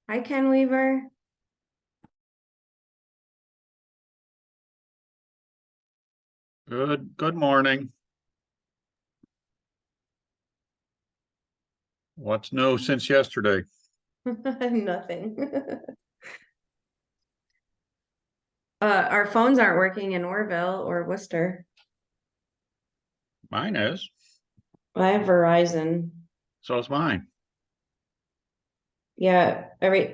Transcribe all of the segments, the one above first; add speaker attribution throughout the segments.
Speaker 1: Hi, Ken Weaver.
Speaker 2: Good morning. What's new since yesterday?
Speaker 1: Nothing. Our phones aren't working in Orville or Worcester.
Speaker 2: Mine is.
Speaker 1: I have Verizon.
Speaker 2: So is mine.
Speaker 1: Yeah,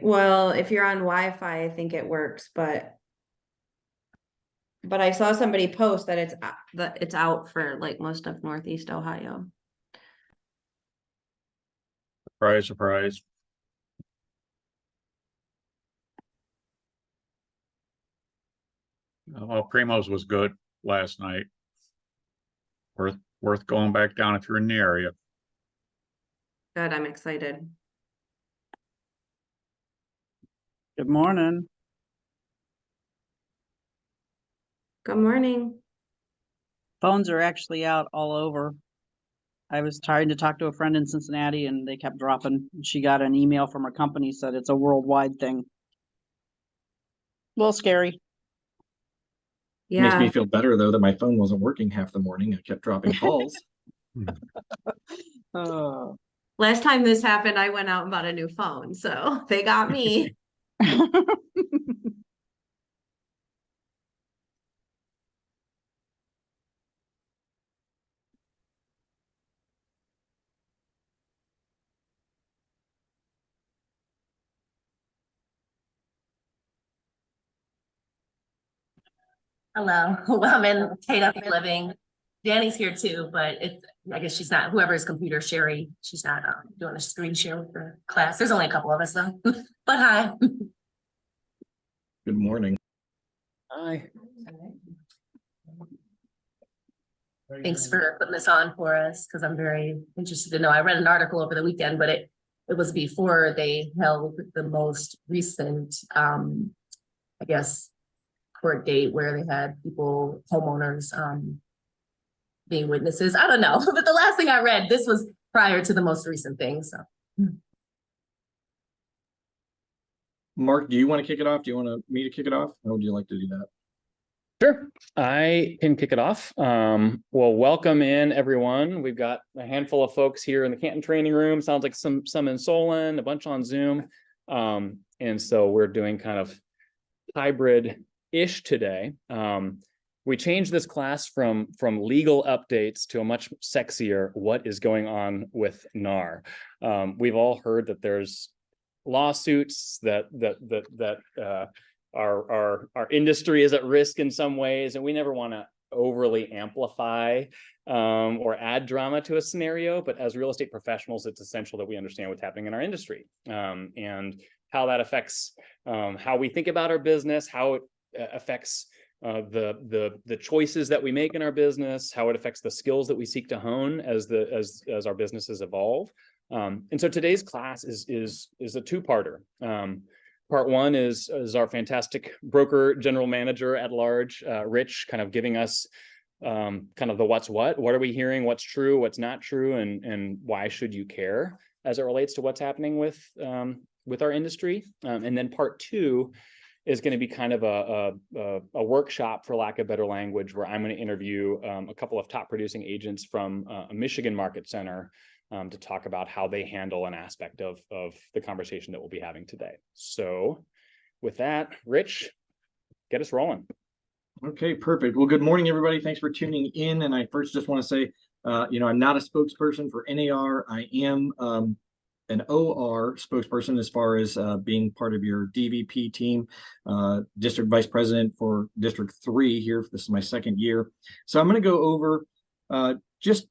Speaker 1: well, if you're on Wi-Fi, I think it works, but I saw somebody post that it's out for like most of Northeast Ohio.
Speaker 2: Surprise, surprise. Well, Primo's was good last night. Worth going back down if you're in the area.
Speaker 1: Good, I'm excited.
Speaker 3: Good morning.
Speaker 1: Good morning.
Speaker 3: Phones are actually out all over. I was trying to talk to a friend in Cincinnati and they kept dropping. She got an email from her company, said it's a worldwide thing. A little scary.
Speaker 1: Yeah.
Speaker 4: Makes me feel better though that my phone wasn't working half the morning. I kept dropping calls.
Speaker 3: Oh.
Speaker 1: Last time this happened, I went out and bought a new phone, so they got me.
Speaker 5: Hello, well, I'm in Tate Living. Danny's here too, but I guess she's not, whoever's computer, Sherry, she's not doing a screen share with the class. There's only a couple of us though, but hi.
Speaker 4: Good morning.
Speaker 3: Hi.
Speaker 5: Thanks for putting this on for us, because I'm very interested to know. I read an article over the weekend, but it was before they held the most recent, I guess, court date where they had people, homeowners, being witnesses. I don't know, but the last thing I read, this was prior to the most recent thing, so.
Speaker 4: Mark, do you want to kick it off? Do you want me to kick it off? Or would you like to do that?
Speaker 6: Sure, I can kick it off. Well, welcome in everyone. We've got a handful of folks here in the Canton training room. Sounds like some in Solon, a bunch on Zoom. And so we're doing kind of hybrid-ish today. We changed this class from legal updates to a much sexier what is going on with NAR. We've all heard that there's lawsuits that our industry is at risk in some ways, and we never want to overly amplify or add drama to a scenario. But as real estate professionals, it's essential that we understand what's happening in our industry and how that affects how we think about our business, how it affects the choices that we make in our business, how it affects the skills that we seek to hone as our businesses evolve. And so today's class is a two-parter. Part one is our fantastic broker general manager at large, Rich, kind of giving us kind of the what are we hearing, what's true, what's not true, and why should you care as it relates to what's happening with our industry. And then part two is going to be kind of a workshop, for lack of better language, where I'm going to interview a couple of top producing agents from a Michigan market center to talk about how they handle an aspect of the conversation that we'll be having today. So with that, Rich, get us rolling.
Speaker 4: Okay, perfect. Well, good morning, everybody. Thanks for tuning in. And I first just want to say, I'm not a spokesperson for NAR. I am an OR spokesperson as far as being part of your DVP team, district vice president for District 3 here. This is my second year. So I'm going to go over just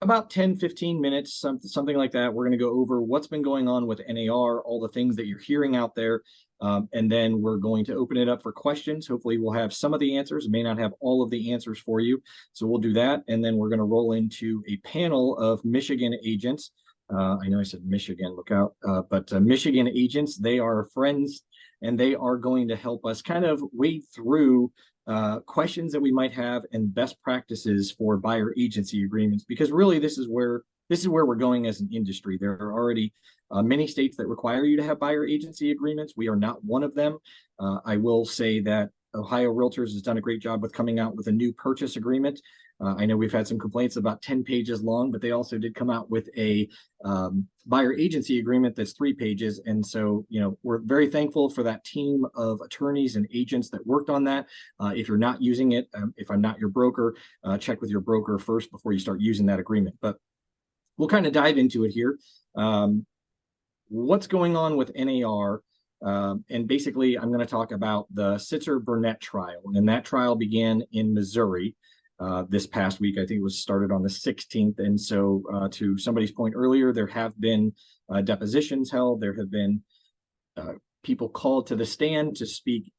Speaker 4: about 10-15 minutes, something like that. We're going to go over what's been going on with NAR, all the things that you're hearing out there, and then we're going to open it up for questions. Hopefully we'll have some of the answers, may not have all of the answers for you, so we'll do that, and then we're going to roll into a panel of Michigan agents. I know I said Michigan, look out, but Michigan agents, they are friends, and they are going to help us kind of wade through questions that we might have and best practices for buyer agency agreements, because really this is where this is where we're going as an industry. There are already many states that require you to have buyer agency agreements. We are not one of them. I will say that Ohio Realtors has done a great job with coming out with a new purchase agreement. I know we've had some complaints about 10 pages long, but they also did come out with a buyer agency agreement that's 3 pages. And so, you know, we're very thankful for that team of attorneys and agents that worked on that. If you're not using it, if I'm not your broker, check with your broker first before you start using that agreement. But we'll kind of dive into it here. What's going on with NAR? And basically, I'm going to talk about the Sitzer-Burnett trial. And that trial began in Missouri this past week. I think it was started on the 16th. And so to somebody's point earlier, there have been depositions held. There have been people called to the stand to speak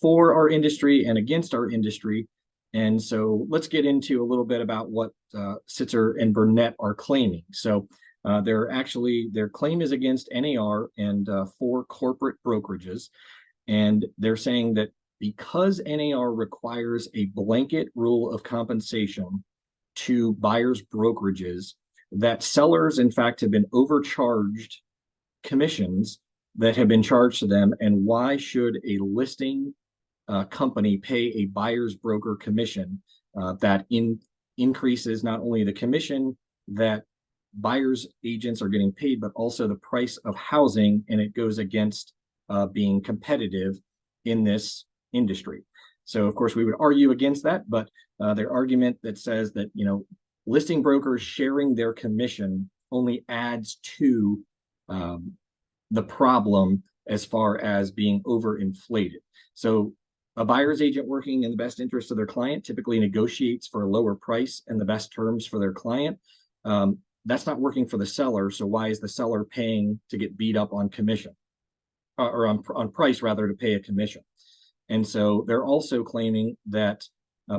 Speaker 4: for our industry and against our industry. And so let's get into a little bit about what Sitzer and Burnett are claiming. So their claim is against NAR and 4 corporate brokerages. And they're saying that because NAR requires a blanket rule of compensation to buyers' brokerages, that sellers, in fact, have been overcharged commissions that have been charged to them. And why should a listing company pay a buyer's broker commission that increases not only the commission that buyers agents are getting paid, but also the price of housing, and it goes against being competitive in this industry. So of course we would argue against that, but their argument that says that, you know, listing brokers sharing their commission only adds to the problem as far as being overinflated. So a buyer's agent working in the best interest of their client typically negotiates for a lower price and the best terms for their client. That's not working for the seller. So why is the seller paying to get beat up on commission or on price rather to pay a commission? And so they're also claiming that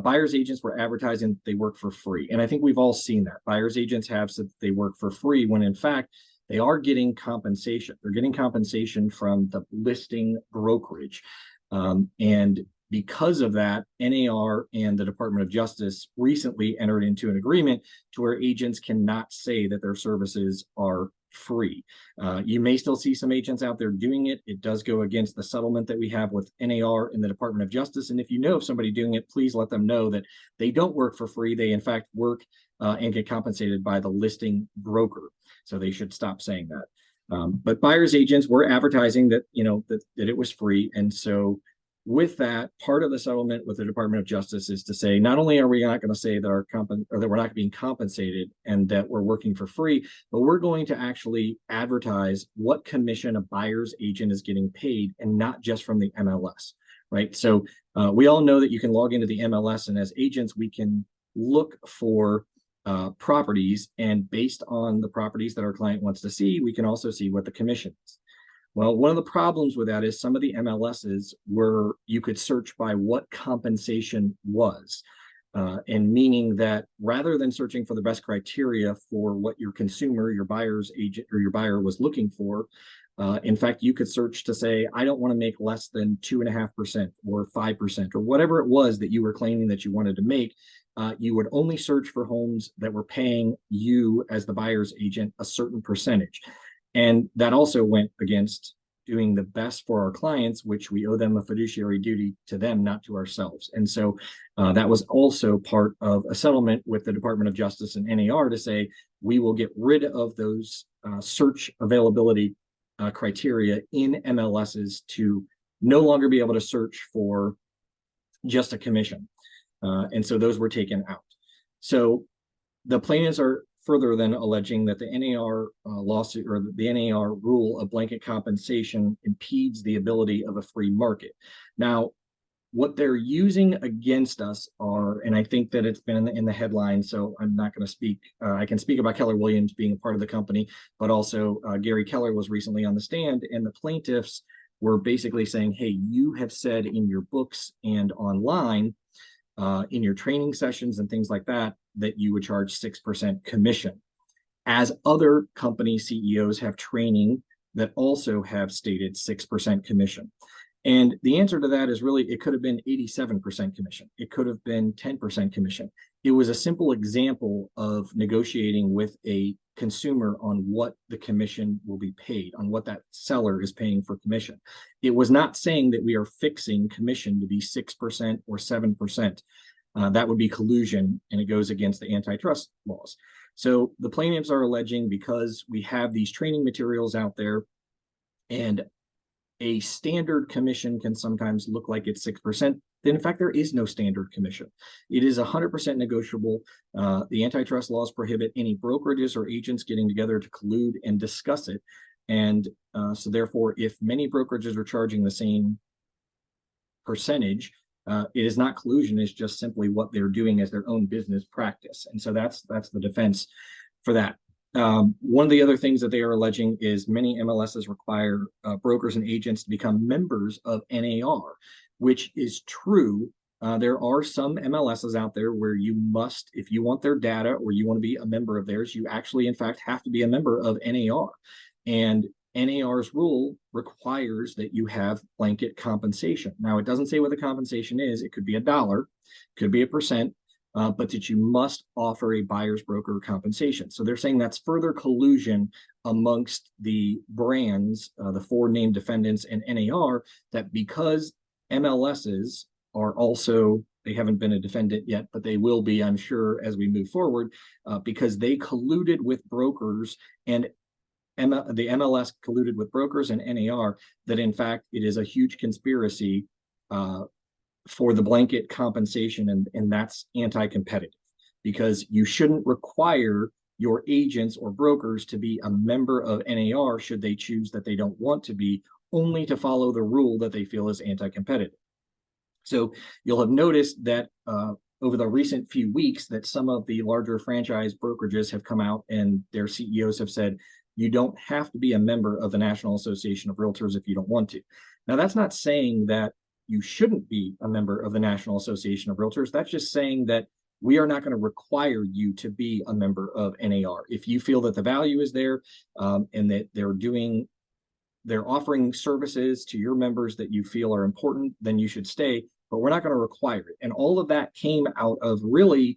Speaker 4: buyer's agents were advertising that they work for free. And I think we've all seen that. Buyer's agents have said that they work for free when in fact they are getting compensation. They're getting compensation from the listing brokerage. And because of that, NAR and the Department of Justice recently entered into an agreement to where agents cannot say that their services are free. You may still see some agents out there doing it. It does go against the settlement that we have with NAR and the Department of Justice. And if you know of somebody doing it, please let them know that they don't work for free. They in fact work and get compensated by the listing broker. So they should stop saying that. But buyer's agents were advertising that, you know, that it was free. And so with that, part of the settlement with the Department of Justice is to say, not only are we not going to say that that we're not being compensated and that we're working for free, but we're going to actually advertise what commission a buyer's agent is getting paid, and not just from the MLS, right? So we all know that you can log into the MLS, and as agents, we can look for properties, and based on the properties that our client wants to see, we can also see what the commission is. Well, one of the problems with that is some of the MLSs where you could search by what compensation was, and meaning that rather than searching for the best criteria for what your consumer, your buyer's agent, or your buyer was looking for, in fact, you could search to say, I don't want to make less than 2.5% or 5% or whatever it was that you were claiming that you wanted to make. You would only search for homes that were paying you as the buyer's agent a certain percentage. And that also went against doing the best for our clients, which we owe them a fiduciary duty to them, not to ourselves. And so that was also part of a settlement with the Department of Justice and NAR to say, we will get rid of those search availability criteria in MLSs to no longer be able to search for just a commission. And so those were taken out. So the plaintiffs are further than alleging that the NAR lawsuit or the NAR rule of blanket compensation impedes the ability of a free market. Now, what they're using against us are, and I think that it's been in the headline, so I'm not going to speak. I can speak about Keller Williams being a part of the company, but also Gary Keller was recently on the stand, and the plaintiffs were basically saying, hey, you have said in your books and online, in your training sessions and things like that, that you would charge 6% commission. As other company CEOs have training that also have stated 6% commission. And the answer to that is really, it could have been 87% commission. It could have been 10% commission. it was a simple example of negotiating with a consumer on what the commission will be paid, on what that seller is paying for commission. It was not saying that we are fixing commission to be 6% or 7%. That would be collusion, and it goes against the antitrust laws. So the plaintiffs are alleging, because we have these training materials out there, and a standard commission can sometimes look like it's 6%. Then in fact, there is no standard commission. It is 100% negotiable. The antitrust laws prohibit any brokerages or agents getting together to collude and discuss it. And so therefore, if many brokerages are charging the same percentage, it is not collusion. It's just simply what they're doing as their own business practice. And so that's the defense for that. One of the other things that they are alleging is many MLSs require brokers and agents to become members of NAR, which is true. There are some MLSs out there where you must, if you want their data or you want to be a member of theirs, you actually, in fact, have to be a member of NAR. And NAR's rule requires that you have blanket compensation. Now, it doesn't say what the compensation is. It could be $1, could be 1%. But that you must offer a buyer's broker compensation. So they're saying that's further collusion amongst the brands, the 4 named defendants and NAR, that because MLSs are also, they haven't been a defendant yet, but they will be, I'm sure, as we move forward, because they colluded with brokers, and the MLS colluded with brokers and NAR, that in fact it is a huge conspiracy for the blanket compensation, and that's anti-competitive, because you shouldn't require your agents or brokers to be a member of NAR should they choose that they don't want to be, only to follow the rule that they feel is anti-competitive. So you'll have noticed that over the recent few weeks that some of the larger franchise brokerages have come out and their CEOs have said, you don't have to be a member of the National Association of Realtors if you don't want to. Now, that's not saying that you shouldn't be a member of the National Association of Realtors. That's just saying that we are not going to require you to be a member of NAR. If you feel that the value is there, and that they're offering services to your members that you feel are important, then you should stay, but we're not going to require it. And all of that came out of, really,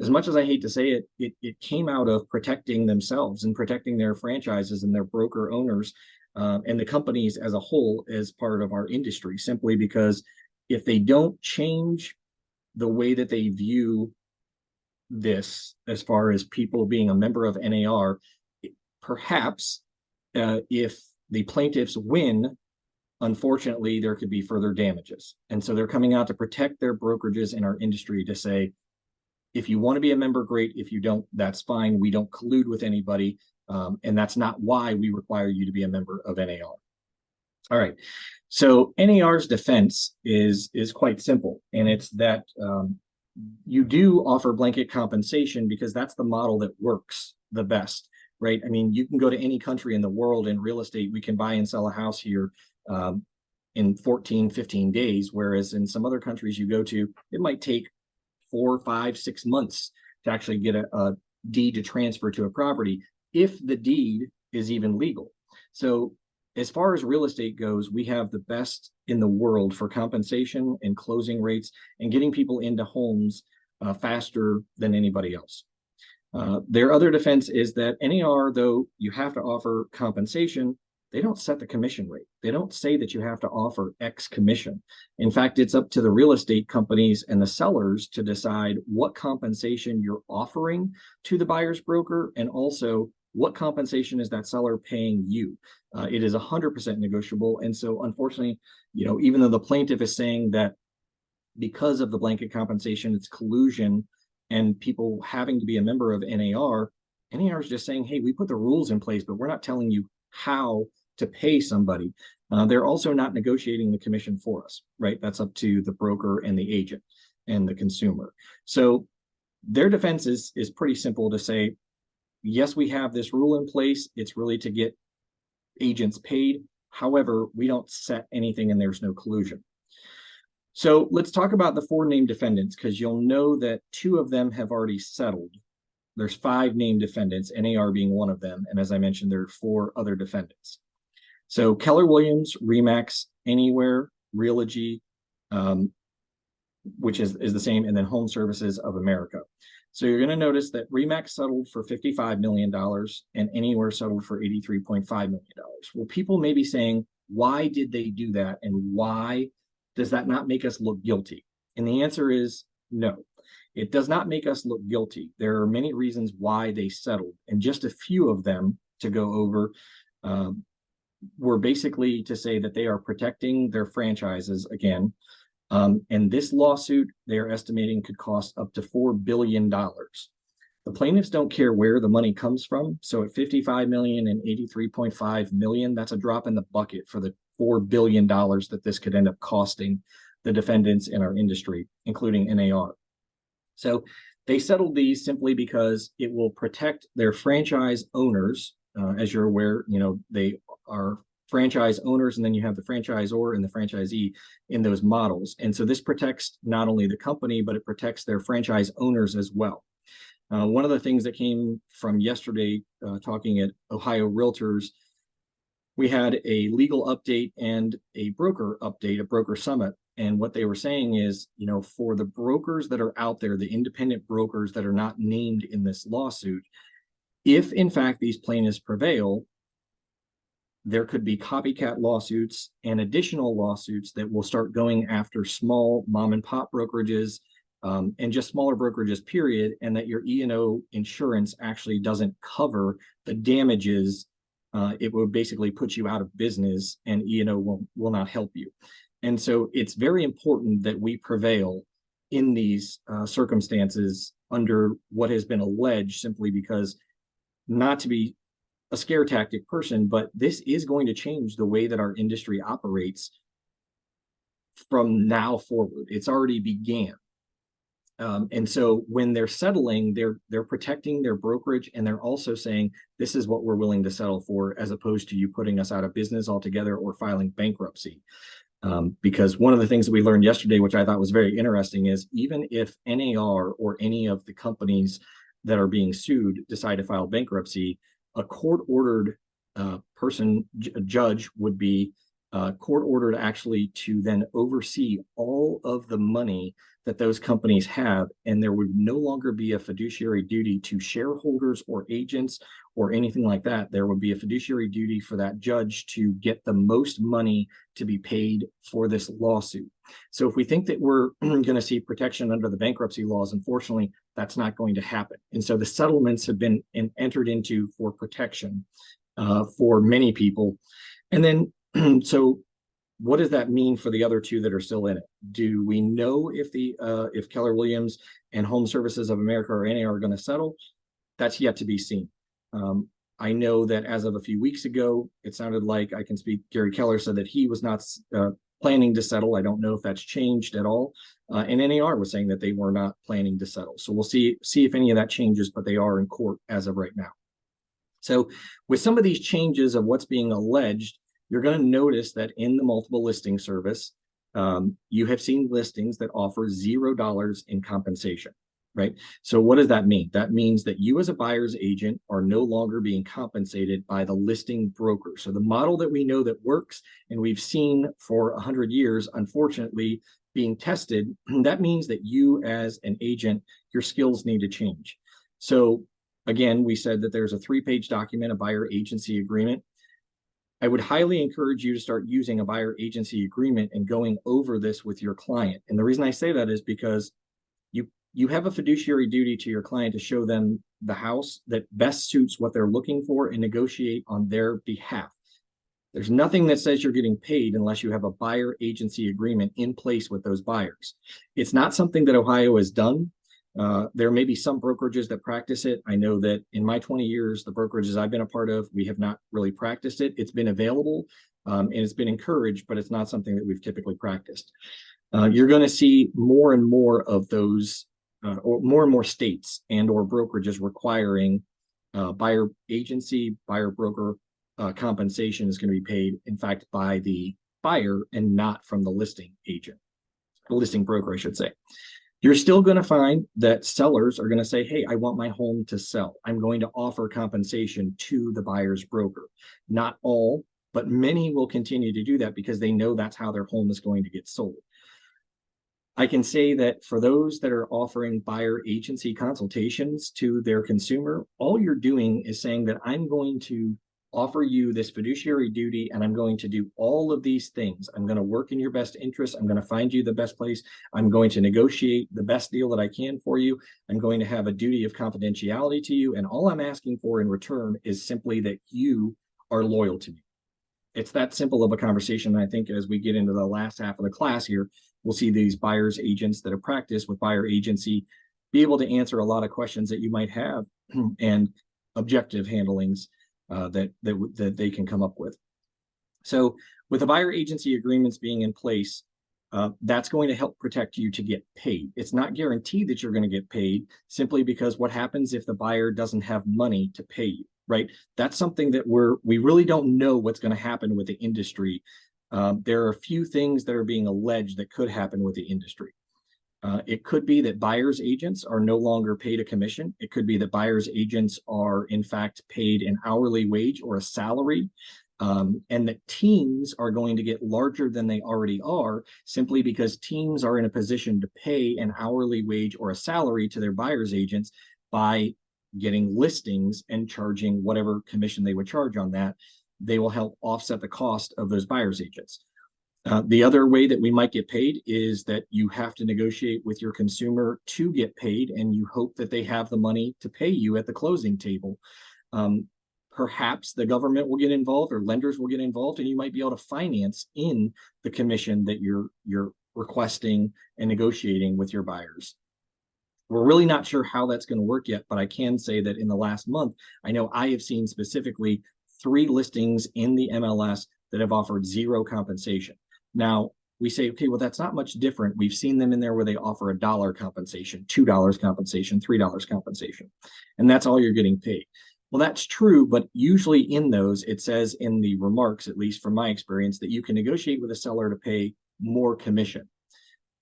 Speaker 4: as much as I hate to say it, it came out of protecting themselves and protecting their franchises and their broker owners, and the companies as a whole as part of our industry, simply because if they don't change the way that they view this, as far as people being a member of NAR, perhaps if the plaintiffs win, unfortunately, there could be further damages. And so they're coming out to protect their brokerages in our industry, to say, if you want to be a member, great. If you don't, that's fine. We don't collude with anybody. And that's not why we require you to be a member of NAR. All right. So NAR's defense is quite simple. And it's that you do offer blanket compensation because that's the model that works the best, right? I mean, you can go to any country in the world in real estate. We can buy and sell a house here in 14, 15 days. Whereas in some other countries you go to, it might take 4, 5, 6 months to actually get a deed to transfer to a property, if the deed is even legal. So as far as real estate goes, we have the best in the world for compensation and closing rates and getting people into homes faster than anybody else. Their other defense is that NAR, though you have to offer compensation, they don't set the commission rate. They don't say that you have to offer X commission. In fact, it's up to the real estate companies and the sellers to decide what compensation you're offering to the buyer's broker, and also what compensation is that seller paying you. It is 100% negotiable. And so unfortunately, even though the plaintiff is saying that because of the blanket compensation, it's collusion and people having to be a member of NAR is just saying, hey, we put the rules in place, but we're not telling you how to pay somebody. They're also not negotiating the commission for us, right? That's up to the broker and the agent and the consumer. So their defense is pretty simple, to say, yes, we have this rule in place. It's really to get agents paid. However, we don't set anything and there's no collusion. So let's talk about the 4 named defendants, because you'll know that 2 of them have already settled. There's 5 named defendants, NAR being one of them. And as I mentioned, there are 4 other defendants. So Keller Williams, Remax, Anywhere, Realogy, which is the same, and then Home Services of America. So you're going to notice that RE/MAX settled for $55 million and Anywhere settled for $83.5 million. Well, people may be saying, why did they do that? And why does that not make us look guilty? And the answer is no, it does not make us look guilty. There are many reasons why they settled, and just a few of them to go over were basically to say that they are protecting their franchises again. And this lawsuit, they are estimating, could cost up to $4 billion. The plaintiffs don't care where the money comes from. So at 55 million and 83.5 million, that's a drop in the bucket for the $4 billion that this could end up costing the defendants in our industry, including NAR. So they settled these simply because it will protect their franchise owners. As you're aware, they are franchise owners, and then you have the franchisor and the franchisee in those models. And so this protects not only the company, but it protects their franchise owners as well. One of the things that came from yesterday, talking at Ohio Realtors, we had a legal update and a broker update, a broker summit. And what they were saying is, for the brokers that are out there, the independent brokers that are not named in this lawsuit, if in fact these plaintiffs prevail, there could be copycat lawsuits and additional lawsuits that will start going after small mom and pop brokerages, and just smaller brokerages, period, and that your E&O insurance actually doesn't cover the damages. It would basically put you out of business, and E&O will not help you. And so it's very important that we prevail in these circumstances under what has been alleged, simply because, not to be a scare tactic person, but this is going to change the way that our industry operates from now forward. It's already began. And so when they're settling, they're protecting their brokerage, and they're also saying, this is what we're willing to settle for, as opposed to you putting us out of business altogether or filing bankruptcy. Because one of the things that we learned yesterday, which I thought was very interesting, is even if NAR or any of the companies that are being sued decide to file bankruptcy, a court-ordered judge would be court-ordered actually to then oversee all of the money that those companies have, and there would no longer be a fiduciary duty to shareholders or agents or anything like that. There would be a fiduciary duty for that judge to get the most money to be paid for this lawsuit. So if we think that we're going to see protection under the bankruptcy laws, unfortunately, that's not going to happen. And so the settlements have been entered into for protection for many people. And then, so what does that mean for the other two that are still in it? Do we know if Keller Williams and Home Services of America or NAR are going to settle? That's yet to be seen. I know that as of a few weeks ago, it sounded like, I can speak, Gary Keller said that he was not planning to settle. I don't know if that's changed at all. And NAR was saying that they were not planning to settle. So we'll see if any of that changes, but they are in court as of right now. So with some of these changes of what's being alleged, you're going to notice that in the multiple listing service, you have seen listings that offer $0 in compensation, right? So what does that mean? That means that you as a buyer's agent are no longer being compensated by the listing broker. So the model that we know that works and we've seen for 100 years, unfortunately, being tested, that means that you as an agent, your skills need to change. So again, we said that there's a 3-page document, a buyer agency agreement. I would highly encourage you to start using a buyer agency agreement and going over this with your client. And the reason I say that is because you have a fiduciary duty to your client to show them the house that best suits what they're looking for and negotiate on their behalf. There's nothing that says you're getting paid unless you have a buyer agency agreement in place with those buyers. It's not something that Ohio has done. There may be some brokerages that practice it. I know that in my 20 years, the brokerages I've been a part of, we have not really practiced it. It's been available and it's been encouraged, but it's not something that we've typically practiced. You're going to see more and more of those, or more and more states and or brokerages requiring buyer agency, buyer broker compensation is going to be paid, in fact, by the buyer and not from the listing agent, the listing broker, I should say. You're still going to find that sellers are going to say, hey, I want my home to sell. I'm going to offer compensation to the buyer's broker. Not all, but many will continue to do that because they know that's how their home is going to get sold. I can say that for those that are offering buyer agency consultations to their consumer, all you're doing is saying that I'm going to offer you this fiduciary duty and I'm going to do all of these things. I'm going to work in your best interest. I'm going to find you the best place. I'm going to negotiate the best deal that I can for you. I'm going to have a duty of confidentiality to you. And all I'm asking for in return is simply that you are loyal to me. It's that simple of a conversation. And I think as we get into the last half of the class here, we'll see these buyers agents that have practiced with buyer agency be able to answer a lot of questions that you might have and objective handlings that they can come up with. So with the buyer agency agreements being in place, that's going to help protect you to get paid. It's not guaranteed that you're going to get paid simply because what happens if the buyer doesn't have money to pay you, right? That's something that we really don't know what's going to happen with the industry. There are a few things that are being alleged that could happen with the industry. It could be that buyer's agents are no longer paid a commission. It could be that buyer's agents are in fact paid an hourly wage or a salary, and that teams are going to get larger than they already are simply because teams are in a position to pay an hourly wage or a salary to their buyer's agents by getting listings and charging whatever commission they would charge on that. They will help offset the cost of those buyer's agents. The other way that we might get paid is that you have to negotiate with your consumer to get paid, and you hope that they have the money to pay you at the closing table. Perhaps the government will get involved or lenders will get involved, and you might be able to finance in the commission that you're requesting and negotiating with your buyers. We're really not sure how that's going to work yet, but I can say that in the last month, I know I have seen specifically 3 listings in the MLS that have offered 0 compensation. Now, we say, okay, well, that's not much different. We've seen them in there where they offer $1 compensation, $2 compensation, $3 compensation, and that's all you're getting paid. Well, that's true, but usually in those, it says in the remarks, at least from my experience, that you can negotiate with a seller to pay more commission.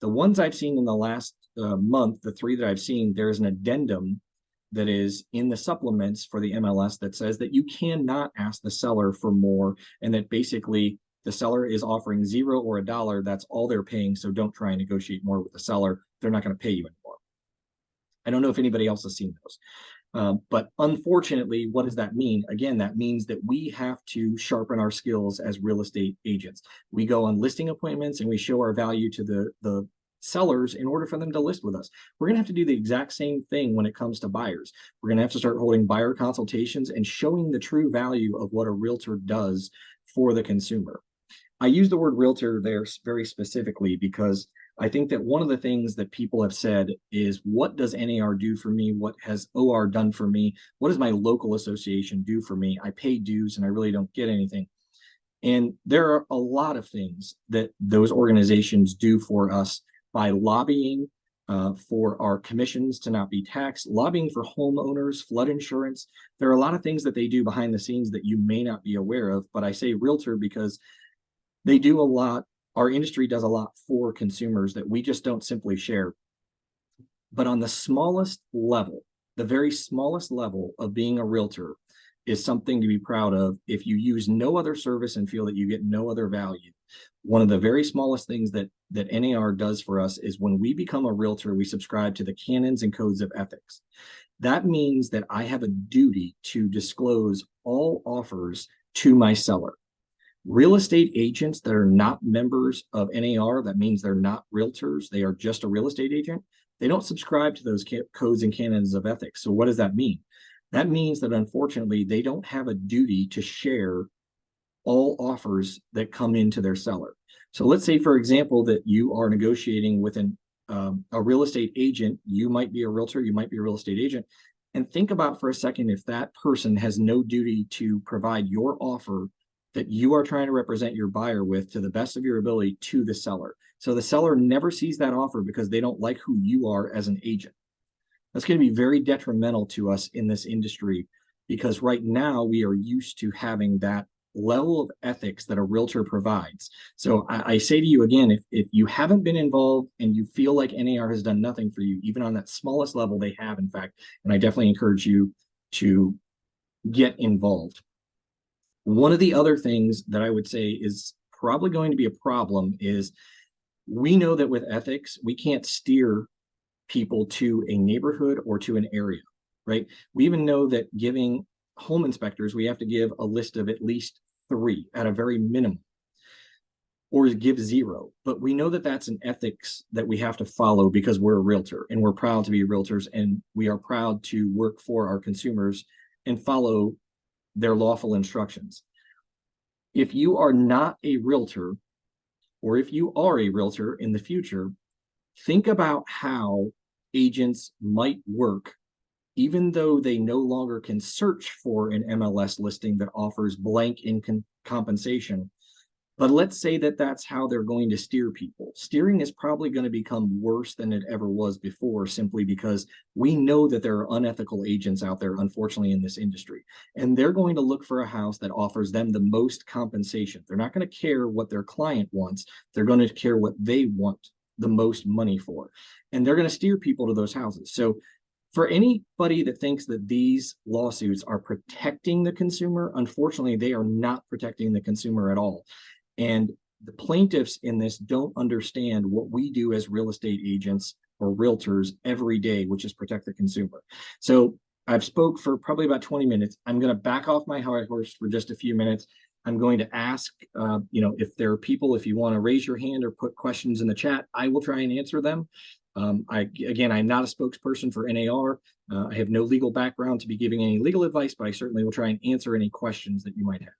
Speaker 4: The ones I've seen in the last month, the 3 that I've seen, there's an addendum that is in the supplements for the MLS that says that you cannot ask the seller for more, and that basically the seller is offering 0 or $1. That's all they're paying. So don't try and negotiate more with the seller. They're not going to pay you anymore. I don't know if anybody else has seen those. But unfortunately, what does that mean? Again, that means that we have to sharpen our skills as real estate agents. We go on listing appointments and we show our value to the sellers in order for them to list with us. We're going to have to do the exact same thing when it comes to buyers. We're going to have to start holding buyer consultations and showing the true value of what a realtor does for the consumer. I use the word realtor there very specifically because I think that one of the things that people have said is, what does NAR do for me? What has OR done for me? What does my local association do for me? I pay dues and I really don't get anything. And there are a lot of things that those organizations do for us by lobbying for our commissions to not be taxed, lobbying for homeowners, flood insurance. There are a lot of things that they do behind the scenes that you may not be aware of, but I say realtor because they do a lot. Our industry does a lot for consumers that we just don't simply share. But on the smallest level, the very smallest level of being a realtor is something to be proud of. If you use no other service and feel that you get no other value, one of the very smallest things that NAR does for us is when we become a realtor, we subscribe to the canons and codes of ethics. That means that I have a duty to disclose all offers to my seller. Real estate agents that are not members of NAR, that means they're not realtors, they are just a real estate agent, they don't subscribe to those codes and canons of ethics. So what does that mean? That means that unfortunately, they don't have a duty to share all offers that come into their seller. So let's say, for example, that you are negotiating with a real estate agent. You might be a realtor, you might be a real estate agent. And think about for a second, if that person has no duty to provide your offer that you are trying to represent your buyer with to the best of your ability to the seller. So the seller never sees that offer because they don't like who you are as an agent. That's going to be very detrimental to us in this industry because right now we are used to having that level of ethics that a realtor provides. So I say to you again, if you haven't been involved and you feel like NAR has done nothing for you, even on that smallest level, they have, in fact, and I definitely encourage you to get involved. One of the other things that I would say is probably going to be a problem is We know that with ethics, we can't steer people to a neighborhood or to an area, right? We even know that giving home inspectors, we have to give a list of at least 3 at a very minimum, or give 0. But we know that that's an ethics that we have to follow because we're a realtor and we're proud to be realtors, and we are proud to work for our consumers and follow their lawful instructions. If you are not a realtor, or if you are a realtor in the future, think about how agents might work, even though they no longer can search for an MLS listing that offers blank income compensation. But let's say that that's how they're going to steer people. Steering is probably going to become worse than it ever was before, simply because we know that there are unethical agents out there, unfortunately, in this industry. And they're going to look for a house that offers them the most compensation. They're not going to care what their client wants. They're going to care what they want the most money for. And they're going to steer people to those houses. So for anybody that thinks that these lawsuits are protecting the consumer, unfortunately, they are not protecting the consumer at all. And the plaintiffs in this don't understand what we do as real estate agents or realtors every day, which is protect the consumer. So I've spoke for probably about 20 minutes. I'm going to back off my high horse for just a few minutes. I'm going to ask, if there are people, if you want to raise your hand or put questions in the chat, I will try and answer them. I'm not a spokesperson for NAR. I have no legal background to be giving any legal advice, but I certainly will try and answer any questions that you might have.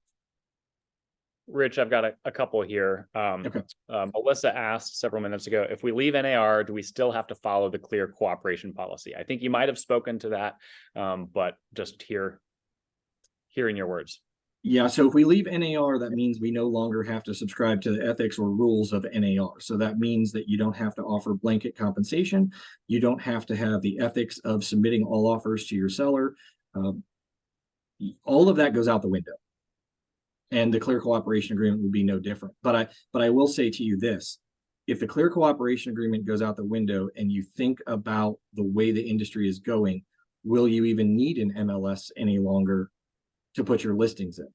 Speaker 6: Rich, I've got a couple here.
Speaker 4: Okay.
Speaker 6: Melissa asked several minutes ago, if we leave NAR, do we still have to follow the clear cooperation policy? I think you might have spoken to that, but just hearing your words.
Speaker 4: Yeah, so if we leave NAR, that means we no longer have to subscribe to the ethics or rules of NAR. So that means that you don't have to offer blanket compensation. You don't have to have the ethics of submitting all offers to your seller. All of that goes out the window. And the clear cooperation agreement will be no different. But I will say to you this: if the clear cooperation agreement goes out the window and you think about the way the industry is going, will you even need an MLS any longer to put your listings in?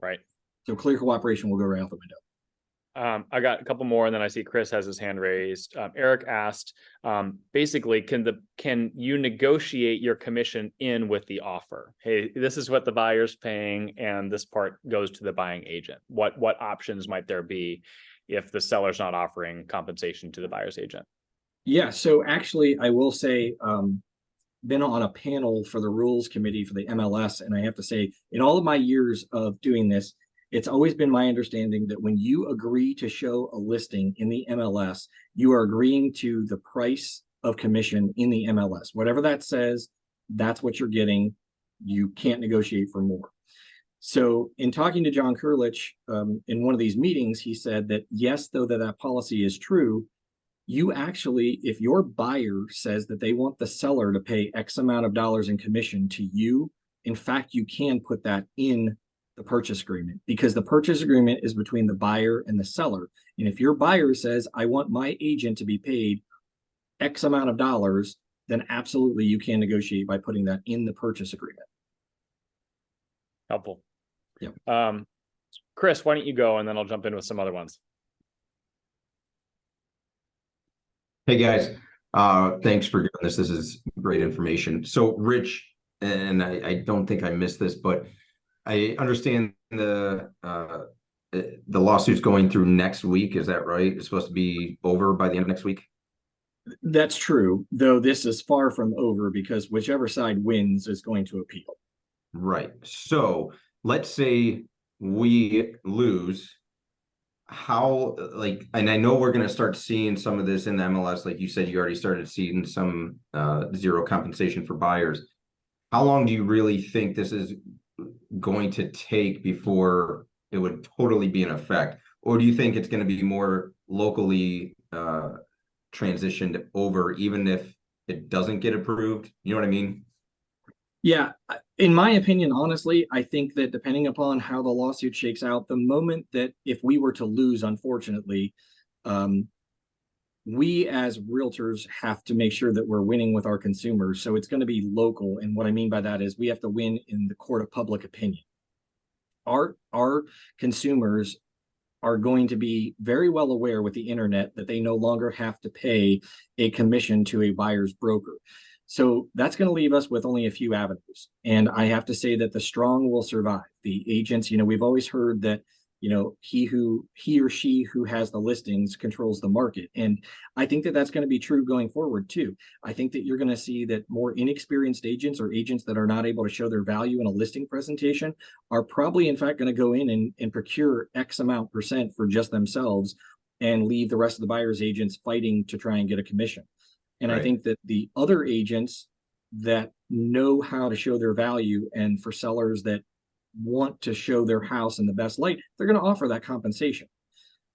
Speaker 6: Right. So
Speaker 4: clear cooperation will go right out the window.
Speaker 6: I got a couple more, and then I see Chris has his hand raised. Eric asked, basically, can you negotiate your commission in with the offer? Hey, this is what the buyer's paying, and this part goes to the buying agent. What options might there be if the seller's not offering compensation to the buyer's agent?
Speaker 4: Yeah, so actually, I will say, been on a panel for the rules committee for the MLS, and I have to say, in all of my years of doing this, it's always been my understanding that when you agree to show a listing in the MLS, you are agreeing to the price of commission in the MLS. Whatever that says, that's what you're getting. You can't negotiate for more. So in talking to John Kurlich in one of these meetings, he said that yes, though that policy is true, you actually, if your buyer says that they want the seller to pay X amount of dollars in commission to you, in fact, you can put that in the purchase agreement, because the purchase agreement is between the buyer and the seller. And if your buyer says, I want my agent to be paid X amount of dollars, then absolutely you can negotiate by putting that in the purchase agreement.
Speaker 6: Helpful.
Speaker 4: Yeah.
Speaker 6: Chris, why don't you go, and then I'll jump in with some other ones.
Speaker 7: Hey guys, thanks for doing this. This is great information. So Rich, and I don't think I missed this, but I understand the lawsuit's going through next week. Is that right? It's supposed to be over by the end of next week?
Speaker 4: That's true, though this is far from over, because whichever side wins is going to appeal.
Speaker 7: Right. So let's say we lose. How, and I know we're going to start seeing some of this in the MLS. Like you said, you already started seeing some zero compensation for buyers. How long do you really think this is going to take before it would totally be in effect? Or do you think it's going to be more locally transitioned over, even if it doesn't get approved? You know what I mean?
Speaker 4: Yeah, in my opinion, honestly, I think that depending upon how the lawsuit shakes out, the moment that if we were to lose, unfortunately, we as realtors have to make sure that we're winning with our consumers. So it's going to be local. And what I mean by that is we have to win in the court of public opinion. Our consumers are going to be very well aware with the internet that they no longer have to pay a commission to a buyer's broker. So that's going to leave us with only a few avenues. And I have to say that the strong will survive. The agents, we've always heard that, he or she who has the listings controls the market. And I think that that's going to be true going forward too. I think that you're going to see that more inexperienced agents or agents that are not able to show their value in a listing presentation are probably in fact going to go in and procure X amount % for just themselves and leave the rest of the buyer's agents fighting to try and get a commission. And I think that the other agents that know how to show their value, and for sellers that want to show their house in the best light, they're going to offer that compensation.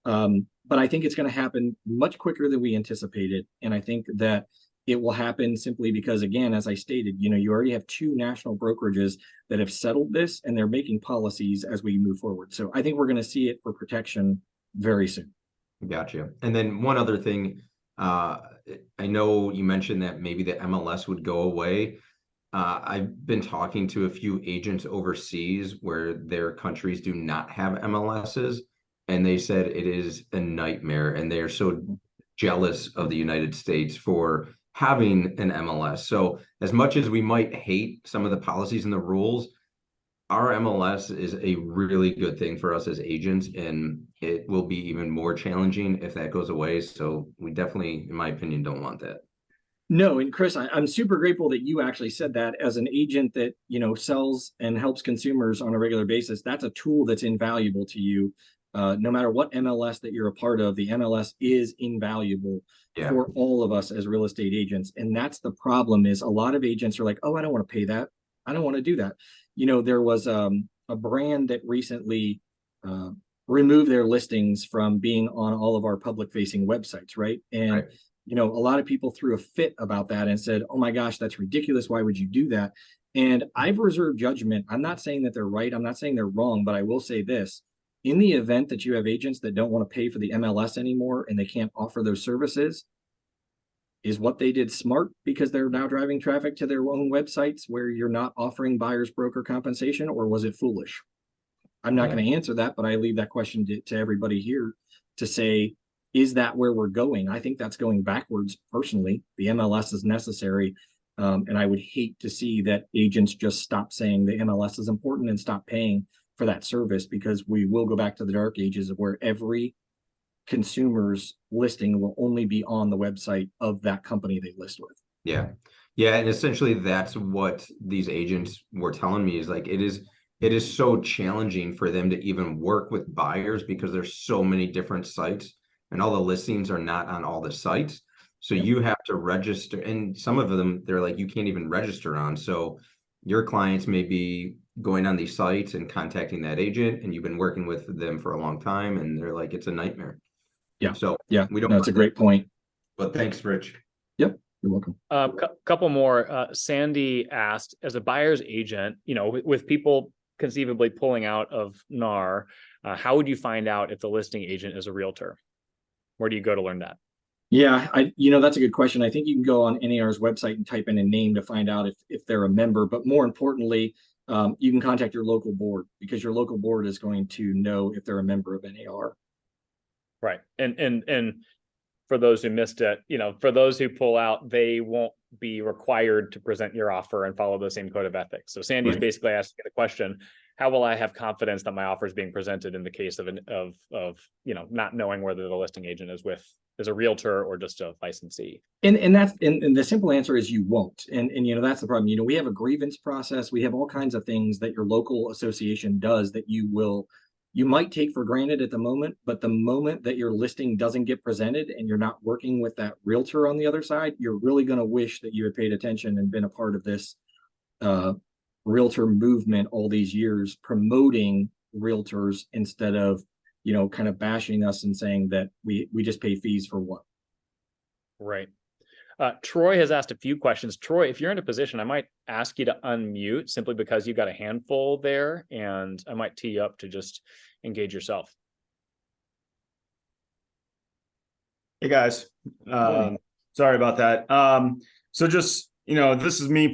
Speaker 4: But I think it's going to happen much quicker than we anticipated. And I think that it will happen simply because, again, as I stated, you already have 2 national brokerages that have settled this, and they're making policies as we move forward. So I think we're going to see it for protection very soon.
Speaker 7: Gotcha. And then one other thing, I know you mentioned that maybe the MLS would go away. I've been talking to a few agents overseas where their countries do not have MLSs, and they said it is a nightmare, and they are so jealous of the United States for having an MLS. So as much as we might hate some of the policies and the rules, our MLS is a really good thing for us as agents, and it will be even more challenging if that goes away. So we definitely, in my opinion, don't want that.
Speaker 4: No, and Chris, I'm super grateful that you actually said that. As an agent that, sells and helps consumers on a regular basis, that's a tool that's invaluable to you. No matter what MLS that you're a part of, the MLS is invaluable for all of us as real estate agents. And that's the problem, is a lot of agents are like, oh, I don't want to pay that. I don't want to do that. There was a brand that recently removed their listings from being on all of our public facing websites, right? And a lot of people threw a fit about that and said, oh my gosh, that's ridiculous. Why would you do that? And I've reserved judgment. I'm not saying that they're right. I'm not saying they're wrong, but I will say this. In the event that you have agents that don't want to pay for the MLS anymore and they can't offer those services, is what they did smart because they're now driving traffic to their own websites where you're not offering buyer's broker compensation, or was it foolish? I'm not going to answer that, but I leave that question to everybody here to say, is that where we're going? I think that's going backwards personally. The MLS is necessary. And I would hate to see that agents just stop saying the MLS is important and stop paying for that service, because we will go back to the dark ages of where every consumer's listing will only be on the website of that company they list with.
Speaker 7: Yeah. And essentially that's what these agents were telling me, is like, it is so challenging for them to even work with buyers because there's so many different sites and all the listings are not on all the sites. So you have to register, and some of them, they're like, you can't even register on. So your clients may be going on these sites and contacting that agent, and you've been working with them for a long time, and they're like, it's a nightmare. So we don't.
Speaker 4: That's a great point.
Speaker 7: But thanks, Rich.
Speaker 4: Yep, you're welcome.
Speaker 6: Couple more. Sandy asked, as a buyer's agent, with people conceivably pulling out of NAR, how would you find out if the listing agent is a realtor? Where do you go to learn that?
Speaker 4: Yeah, that's a good question. I think you can go on NAR's website and type in a name to find out if they're a member. But more importantly, you can contact your local board, because your local board is going to know if they're a member of NAR.
Speaker 6: Right. And for those who missed it, for those who pull out, they won't be required to present your offer and follow the same code of ethics. So Sandy's basically asking the question, how will I have confidence that my offer is being presented in the case of not knowing whether the listing agent is a realtor or just a licensee? And
Speaker 4: that's the simple answer is you won't. And that's the problem. We have a grievance process. We have all kinds of things that your local association does that you might take for granted at the moment, but the moment that your listing doesn't get presented and you're not working with that realtor on the other side, you're really going to wish that you had paid attention and been a part of this realtor movement all these years, promoting realtors instead of, kind of bashing us and saying that we just pay fees for what.
Speaker 6: Right. Troy has asked a few questions. Troy, if you're in a position, I might ask you to unmute simply because you've got a handful there, and I might tee you up to just engage yourself.
Speaker 8: Hey guys, sorry about that. So just, this is me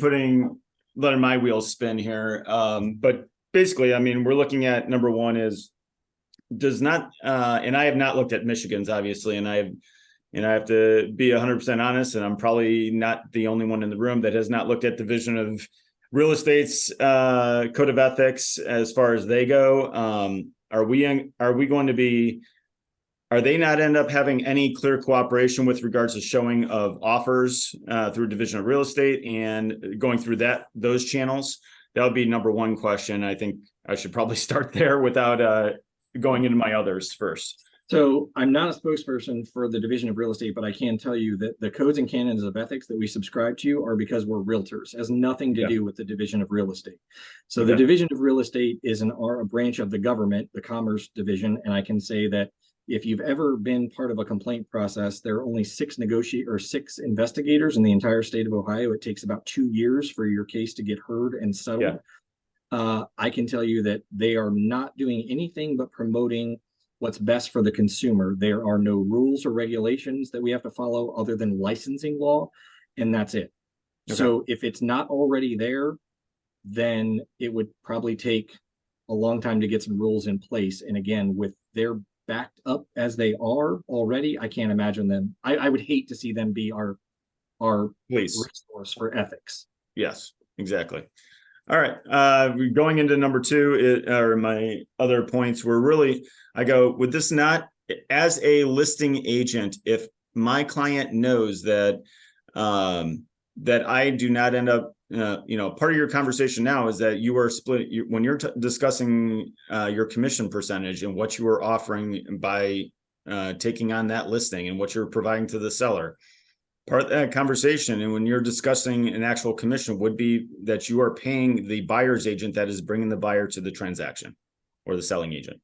Speaker 8: letting my wheels spin here. But basically, we're looking at, number one is does not, and I have not looked at Michigan's obviously, and I have to be 100% honest, and I'm probably not the only one in the room that has not looked at Division of Real Estate's code of ethics as far as they go. Are they not end up having any clear cooperation with regards to showing of offers through Division of Real Estate and going through those channels? That would be number one question. I think I should probably start there without going into my others first.
Speaker 4: So I'm not a spokesperson for the Division of Real Estate, but I can tell you that the codes and canons of ethics that we subscribe to are because we're realtors. It has nothing to do with the Division of Real Estate. So the Division of Real Estate is a branch of the government, the Commerce Division, and I can say that if you've ever been part of a complaint process, there are only six investigators in the entire state of Ohio. It takes about 2 years for your case to get heard and settled. I can tell you that they are not doing anything but promoting what's best for the consumer. There are no rules or regulations that we have to follow other than licensing law, and that's it. So if it's not already there, then it would probably take a long time to get some rules in place. And again, with their backed up as they are already, I can't imagine them. I would hate to see them be our resource for ethics.
Speaker 8: Yes, exactly. All right. Going into number two, or my other points were really, I go, would this not, as a listing agent, if my client knows that that I do not end up, part of your conversation now is that you are split when you're discussing your commission percentage and what you are offering by taking on that listing and what you're providing to the seller. Part of that conversation, and when you're discussing an actual commission, would be that you are paying the buyer's agent that is bringing the buyer to the transaction, or the selling agent.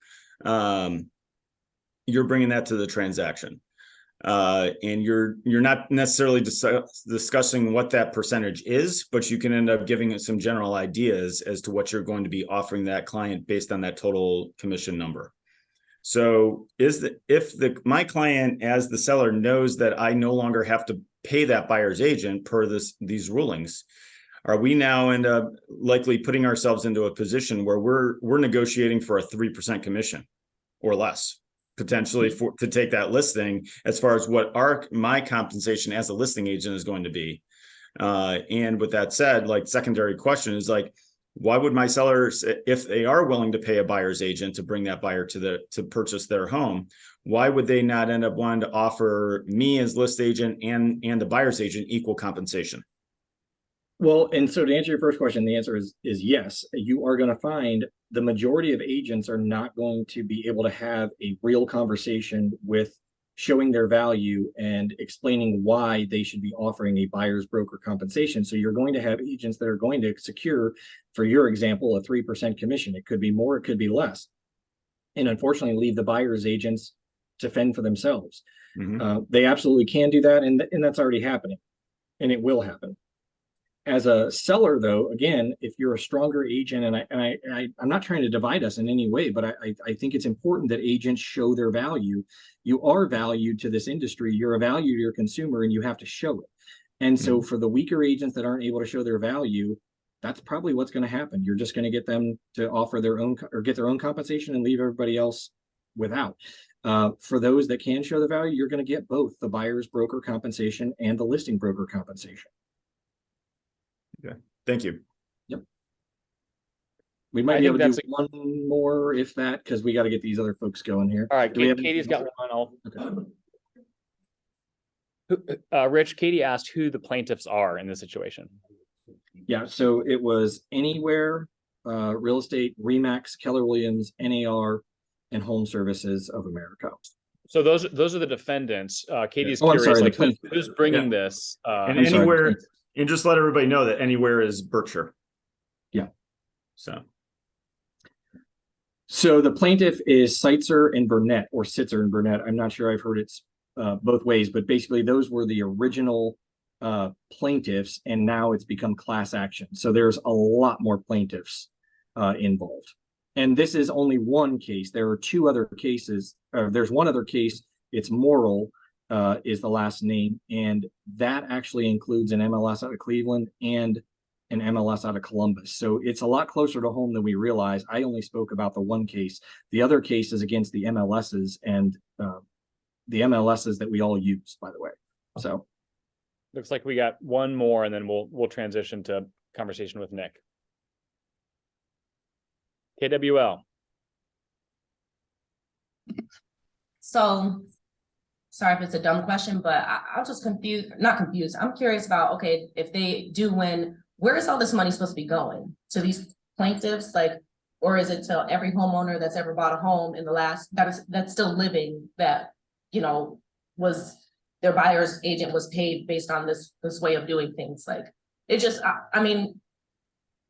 Speaker 8: You're bringing that to the transaction, and you're not necessarily discussing what that percentage is, but you can end up giving it some general ideas as to what you're going to be offering that client based on that total commission number. So if my client as the seller knows that I no longer have to pay that buyer's agent per these rulings, are we now end up likely putting ourselves into a position where we're negotiating for a 3% commission or less, potentially to take that listing as far as what my compensation as a listing agent is going to be? And with that said, like, secondary question is like, why would my sellers, if they are willing to pay a buyer's agent to bring that buyer to purchase their home, why would they not end up wanting to offer me as list agent and the buyer's agent equal compensation?
Speaker 4: Well, and so to answer your first question, the answer is yes. You are going to find the majority of agents are not going to be able to have a real conversation with showing their value and explaining why they should be offering a buyer's broker compensation. So you're going to have agents that are going to secure, for your example, a 3% commission. It could be more, it could be less. And unfortunately, leave the buyer's agents to fend for themselves. They absolutely can do that, and that's already happening, and it will happen. As a seller, though, again, if you're a stronger agent, and I'm not trying to divide us in any way, but I think it's important that agents show their value. You are valued to this industry. You're a value to your consumer, and you have to show it. And so for the weaker agents that aren't able to show their value, that's probably what's going to happen. You're just going to get them to offer their own or get their own compensation and leave everybody else without. For those that can show the value, you're going to get both the buyer's broker compensation and the listing broker compensation.
Speaker 8: Okay, thank you.
Speaker 4: Yep. We might be able to do one more, if that, because we got to get these other folks going here.
Speaker 6: All right, Katie's got one. Rich, Katie asked who the plaintiffs are in this situation.
Speaker 4: Yeah, so it was Anywhere, Real Estate, Remax, Keller Williams, NAR, and Home Services of America.
Speaker 6: So those are the defendants. Katie's curious, like, who's bringing this?
Speaker 8: And Anywhere, and just let everybody know that Anywhere is Berkshire.
Speaker 4: Yeah.
Speaker 8: So
Speaker 4: the plaintiff is Sitzer and Burnett, or Sitzer and Burnett. I'm not sure I've heard it's both ways, but basically those were the original plaintiffs, and now it's become class action. So there's a lot more plaintiffs involved. And this is only one case. There are two other cases. There's one other case. It's Morrill is the last name, and that actually includes an MLS out of Cleveland and an MLS out of Columbus. So it's a lot closer to home than we realize. I only spoke about the one case. The other case is against the MLSs and the MLSs that we all use, by the way. So
Speaker 6: Looks like we got one more and then we'll transition to conversation with Nick. KWL.
Speaker 5: So, sorry if it's a dumb question, but I'm just confused, not confused. I'm curious about, okay, if they do win, where is all this money supposed to be going? To these plaintiffs, like, or is it to every homeowner that's ever bought a home in the last, that's still living, that, you know, was their buyer's agent was paid based on this way of doing things? Like, it just, I mean,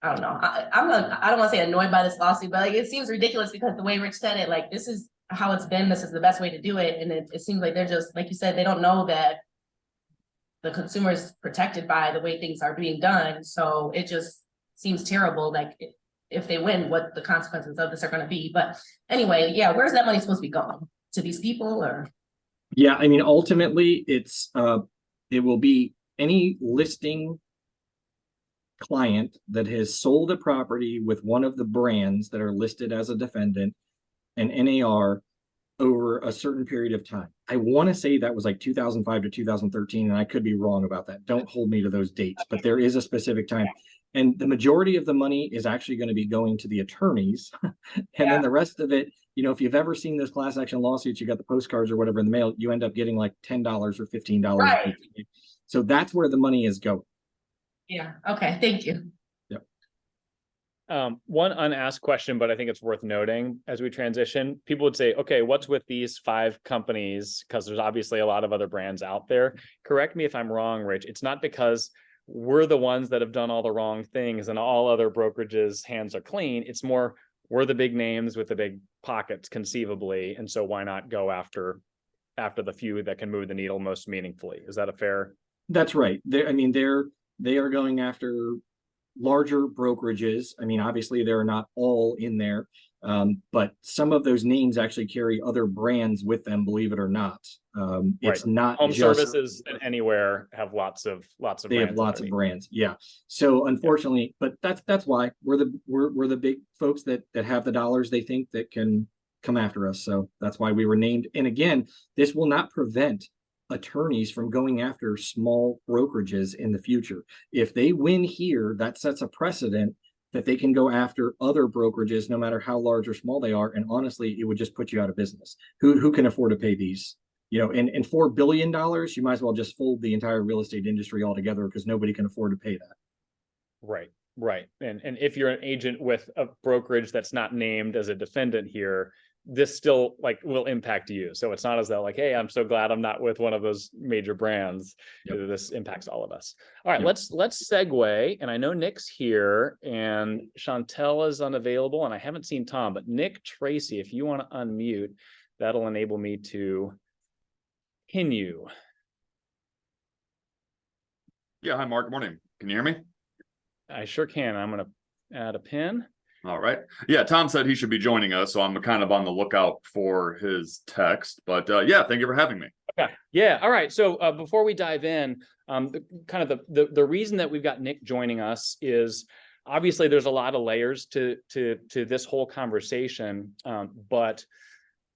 Speaker 5: I don't know. I don't want to say annoyed by this lawsuit, but like, it seems ridiculous because the way Rich said it, like, this is how it's been, this is the best way to do it. And it seems like they're just, like you said, they don't know that the consumer is protected by the way things are being done. So it just seems terrible, like, if they win, what the consequences of this are going to be. But anyway, yeah, where's that money supposed to be going? To these people, or?
Speaker 4: yeah, I mean, ultimately it's it will be any listing client that has sold a property with one of the brands that are listed as a defendant and NAR over a certain period of time. I want to say that was like 2005 to 2013, and I could be wrong about that. Don't hold me to those dates, but there is a specific time. And the majority of the money is actually going to be going to the attorneys. And then the rest of it, you know, if you've ever seen those class action lawsuits, you got the postcards or whatever in the mail, you end up getting like $10 or $15.
Speaker 5: Right.
Speaker 4: So that's where the money is going.
Speaker 5: Yeah, okay, thank you.
Speaker 6: One unasked question, but I think it's worth noting as we transition. People would say, okay, what's with these 5 companies? Because there's obviously a lot of other brands out there. Correct me if I'm wrong, Rich. It's not because we're the ones that have done all the wrong things and all other brokerages' hands are clean. It's more, we're the big names with the big pockets conceivably. And so why not go after the few that can move the needle most meaningfully? Is that a fair?
Speaker 4: That's right. They are going after larger brokerages. I mean, obviously they're not all in there, but some of those names actually carry other brands with them, believe it or not. It's not
Speaker 6: Home
Speaker 4: just
Speaker 6: Services and Anywhere have lots of
Speaker 4: they have lots of brands. Yeah. So unfortunately, but that's why we're the big folks that have the dollars they think that can come after us. So that's why we were named. And again, this will not prevent attorneys from going after small brokerages in the future. If they win here, that sets a precedent that they can go after other brokerages, no matter how large or small they are. And honestly, it would just put you out of business. Who can afford to pay these? You know, and $4 billion, you might as well just fold the entire real estate industry altogether, because nobody can afford to pay that.
Speaker 6: Right. And if you're an agent with a brokerage that's not named as a defendant here, this still like will impact you. So it's not as though like, hey, I'm so glad I'm not with one of those major brands. Yep. This impacts all of us. All right, yep. Let's segue. And I know Nick's here and Chantel is unavailable and I haven't seen Tom, but Nick Tracy, if you want to unmute, that'll enable me to pin you.
Speaker 9: Yeah, hi Mark, good morning. Can you hear me?
Speaker 6: I sure can. I'm going to add a pin.
Speaker 9: All right. Yeah, Tom said he should be joining us, so I'm kind of on the lookout for his text. But yeah, thank you for having me.
Speaker 6: Okay. Yeah. All right. So before we dive in, the reason that we've got Nick joining us is obviously there's a lot of layers to this whole conversation, but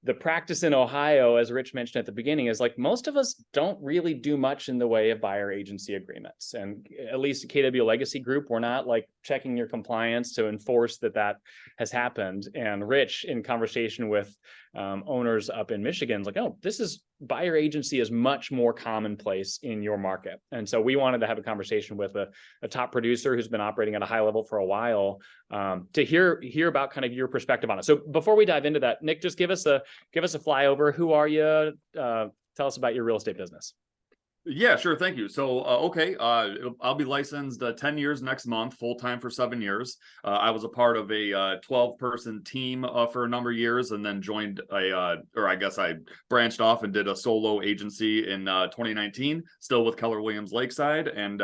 Speaker 6: the practice in Ohio, as Rich mentioned at the beginning, is like most of us don't really do much in the way of buyer agency agreements. And at least the KW Legacy Group, we're not like checking your compliance to enforce that has happened. And Rich, in conversation with owners up in Michigan, is like, oh, this is buyer agency is much more commonplace in your market. And so we wanted to have a conversation with a top producer who's been operating at a high level for a while to hear about kind of your perspective on it. So before we dive into that, Nick, just give us a flyover. Who are you? Tell us about your real estate business.
Speaker 9: Yeah, sure. Thank you. So, okay. I'll be licensed 10 years next month, full-time for 7 years. I was a part of a 12-person team for a number of years and then joined I branched off and did a solo agency in 2019, still with Keller Williams Lakeside. And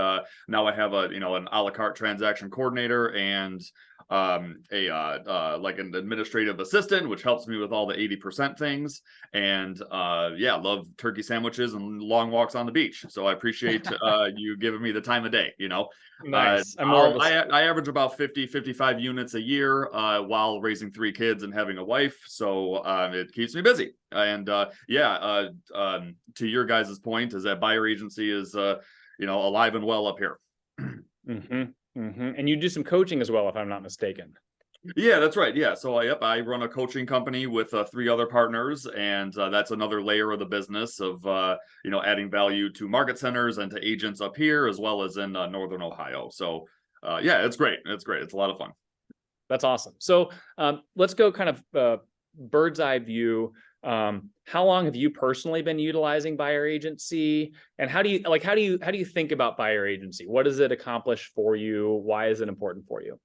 Speaker 9: now I have an a la carte transaction coordinator and like an administrative assistant, which helps me with all the 80% things. And yeah, love turkey sandwiches and long walks on the beach. So I appreciate you giving me the time of day, you know.
Speaker 6: Nice. I'm more of a
Speaker 9: I average about 55 units a year while raising 3 kids and having a wife. So it keeps me busy. And yeah, to your guys' point is that buyer agency is, you know, alive and well up here.
Speaker 6: And you do some coaching as well, if I'm not mistaken.
Speaker 9: Yeah, that's right. Yeah. So I run a coaching company with 3 other partners, and that's another layer of the business of, you know, adding value to market centers and to agents up here, as well as in Northern Ohio. So yeah, it's great. It's great. It's a lot of fun.
Speaker 6: That's awesome. So let's go kind of bird's eye view. How long have you personally been utilizing buyer agency, and how do you think about buyer agency? What does it accomplish for you? Why is it important for you?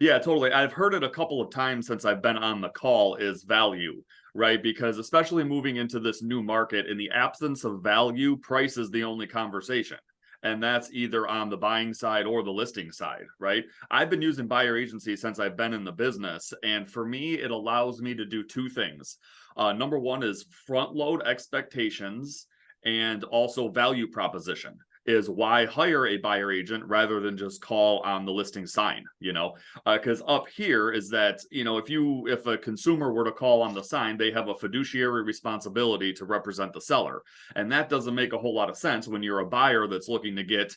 Speaker 9: Yeah, totally. I've heard it a couple of times since I've been on the call is value, right? Because especially moving into this new market, in the absence of value, price is the only conversation. And that's either on the buying side or the listing side, right? I've been using buyer agency since I've been in the business. And for me, it allows me to do 2 things. Number one is front load expectations, and also value proposition is why hire a buyer agent rather than just call on the listing sign, you know, because up here is that, you know, if a consumer were to call on the sign, they have a fiduciary responsibility to represent the seller. And that doesn't make a whole lot of sense when you're a buyer that's looking to get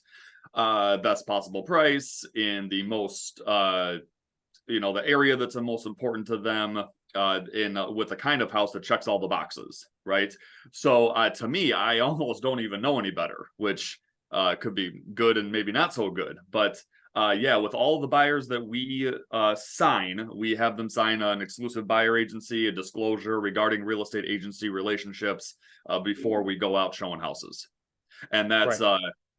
Speaker 9: best possible price in the most, you know, the area that's the most important to them, with the kind of house that checks all the boxes, right? So to me, I almost don't even know any better, which could be good and maybe not so good. But yeah, with all the buyers that we sign, we have them sign an exclusive buyer agency, a disclosure regarding real estate agency relationships before we go out showing houses. And that's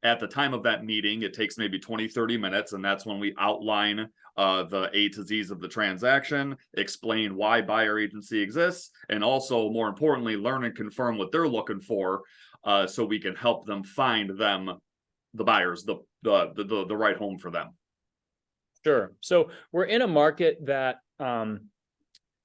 Speaker 9: at the time of that meeting, it takes maybe 20-30 minutes, and that's when we outline the A to Z's of the transaction, explain why buyer agency exists, and also, more importantly, learn and confirm what they're looking for, so we can help them find the buyers, the right home for them.
Speaker 6: Sure. So we're in a market that,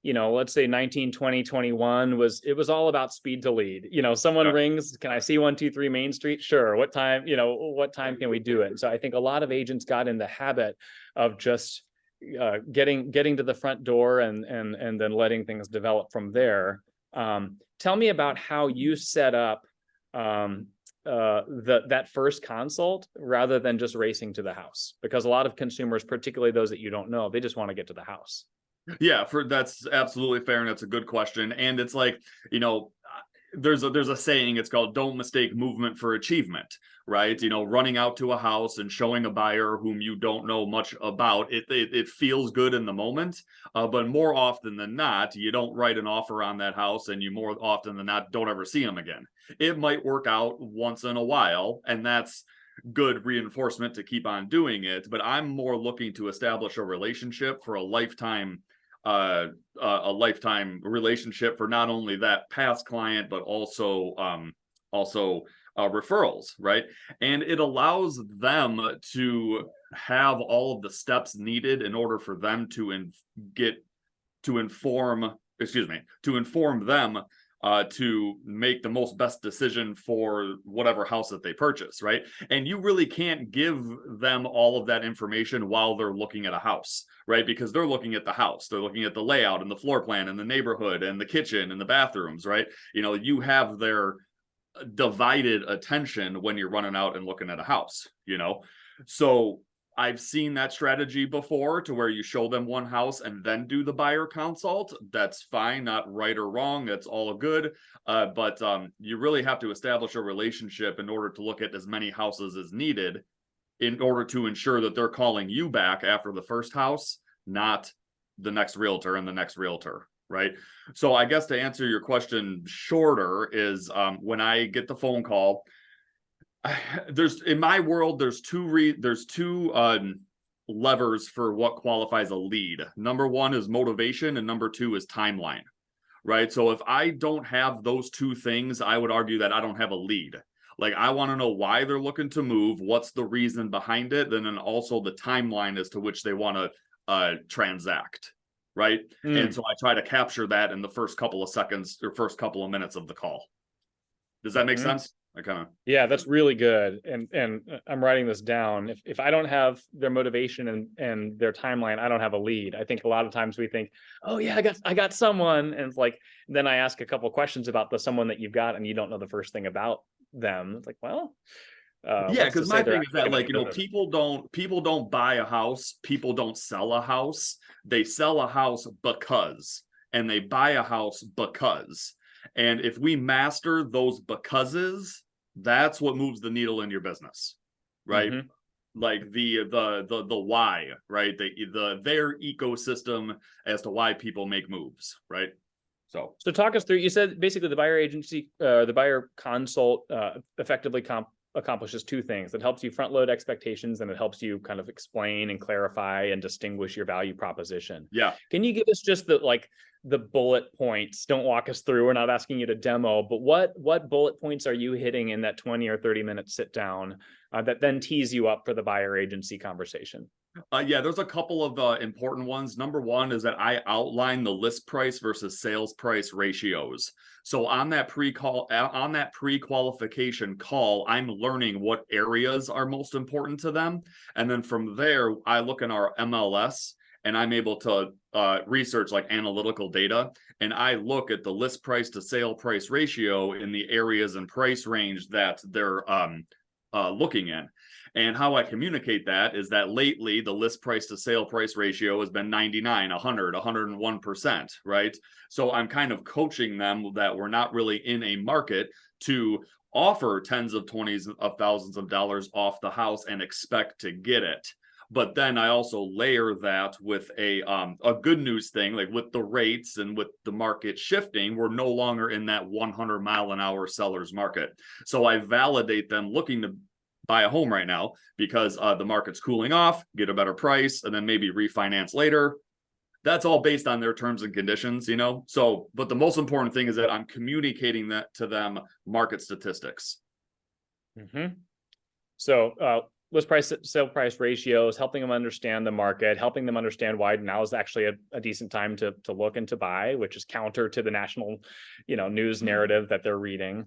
Speaker 6: you know, let's say 19, 20, 21 it was all about speed to lead. You know, someone rings, can I see 123 Main Street? Sure. What time, you know, what time can we do it? So I think a lot of agents got in the habit of just getting to the front door and then letting things develop from there. Tell me about how you set up that first consult rather than just racing to the house, because a lot of consumers, particularly those that you don't know, they just want to get to the house.
Speaker 9: Yeah, that's absolutely fair, and that's a good question. And it's like, you know, there's a saying, it's called don't mistake movement for achievement, right? You know, running out to a house and showing a buyer whom you don't know much about, it feels good in the moment, but more often than not, you don't write an offer on that house, and you more often than not don't ever see them again. It might work out once in a while, and that's good reinforcement to keep on doing it, but I'm more looking to establish a relationship for a lifetime relationship for not only that past client, but also referrals, right? And it allows them to have all of the steps needed in order for them to inform them to make the most best decision for whatever house that they purchase, right? And you really can't give them all of that information while they're looking at a house, right? Because they're looking at the house, they're looking at the layout and the floor plan and the neighborhood and the kitchen and the bathrooms, right? You know, you have their divided attention when you're running out and looking at a house, you know? So I've seen that strategy before, to where you show them one house and then do the buyer consult. That's fine, not right or wrong. That's all good. But you really have to establish a relationship in order to look at as many houses as needed, in order to ensure that they're calling you back after the first house, not the next realtor and the next realtor, right? So I guess to answer your question shorter is, when I get the phone call, in my world, there's two levers for what qualifies a lead. Number one is motivation, and number two is timeline, right? So if I don't have those 2 things, I would argue that I don't have a lead. Like, I want to know why they're looking to move, what's the reason behind it, and then also the timeline as to which they want to transact, right? And so I try to capture that in the first couple of seconds or first couple of minutes of the call. Does that make sense? I kind of.
Speaker 6: Yeah, that's really good. And I'm writing this down. If I don't have their motivation and their timeline, I don't have a lead. I think a lot of times we think, oh yeah, I got someone. And it's like, then I ask a couple questions about the someone that you've got and you don't know the first thing about them. It's like, well,
Speaker 9: Yeah, because my thing is that, like, you know,
Speaker 6: business.
Speaker 9: people don't buy a house, people don't sell a house. They sell a house because, and they buy a house because. And if we master those becauses, that's what moves the needle in your business, right? Like the why, right? Their ecosystem as to why people make moves, right? So
Speaker 6: talk us through. You said basically the buyer agency, the buyer consult, effectively accomplishes two things. It helps you front load expectations, and it helps you kind of explain and clarify and distinguish your value proposition.
Speaker 9: yeah.
Speaker 6: Can you give us just the bullet points? Don't walk us through. We're not asking you to demo, but what bullet points are you hitting in that 20 or 30 minute sit down that then tees you up for the buyer agency conversation?
Speaker 9: Yeah, there's a couple of important ones. Number one is that I outline the list price versus sales price ratios. So on that pre-qualification call, I'm learning what areas are most important to them. And then from there, I look in our MLS and I'm able to research like analytical data. And I look at the list price to sale price ratio in the areas and price range that they're looking in. And how I communicate that is that lately the list price to sale price ratio has been 99, 100, 101%, right? So I'm kind of coaching them that we're not really in a market to offer tens of twenties of thousands of dollars off the house and expect to get it. But then I also layer that with a good news thing, like with the rates and with the market shifting, we're no longer in that 100 mile an hour seller's market. So I validate them looking to buy a home right now because the market's cooling off, get a better price, and then maybe refinance later. That's all based on their terms and conditions, you know? So, but the most important thing is that I'm communicating that to them market statistics.
Speaker 6: So, list price sale price ratios, helping them understand the market, helping them understand why now is actually a decent time to look and to buy, which is counter to the national, news narrative that they're reading.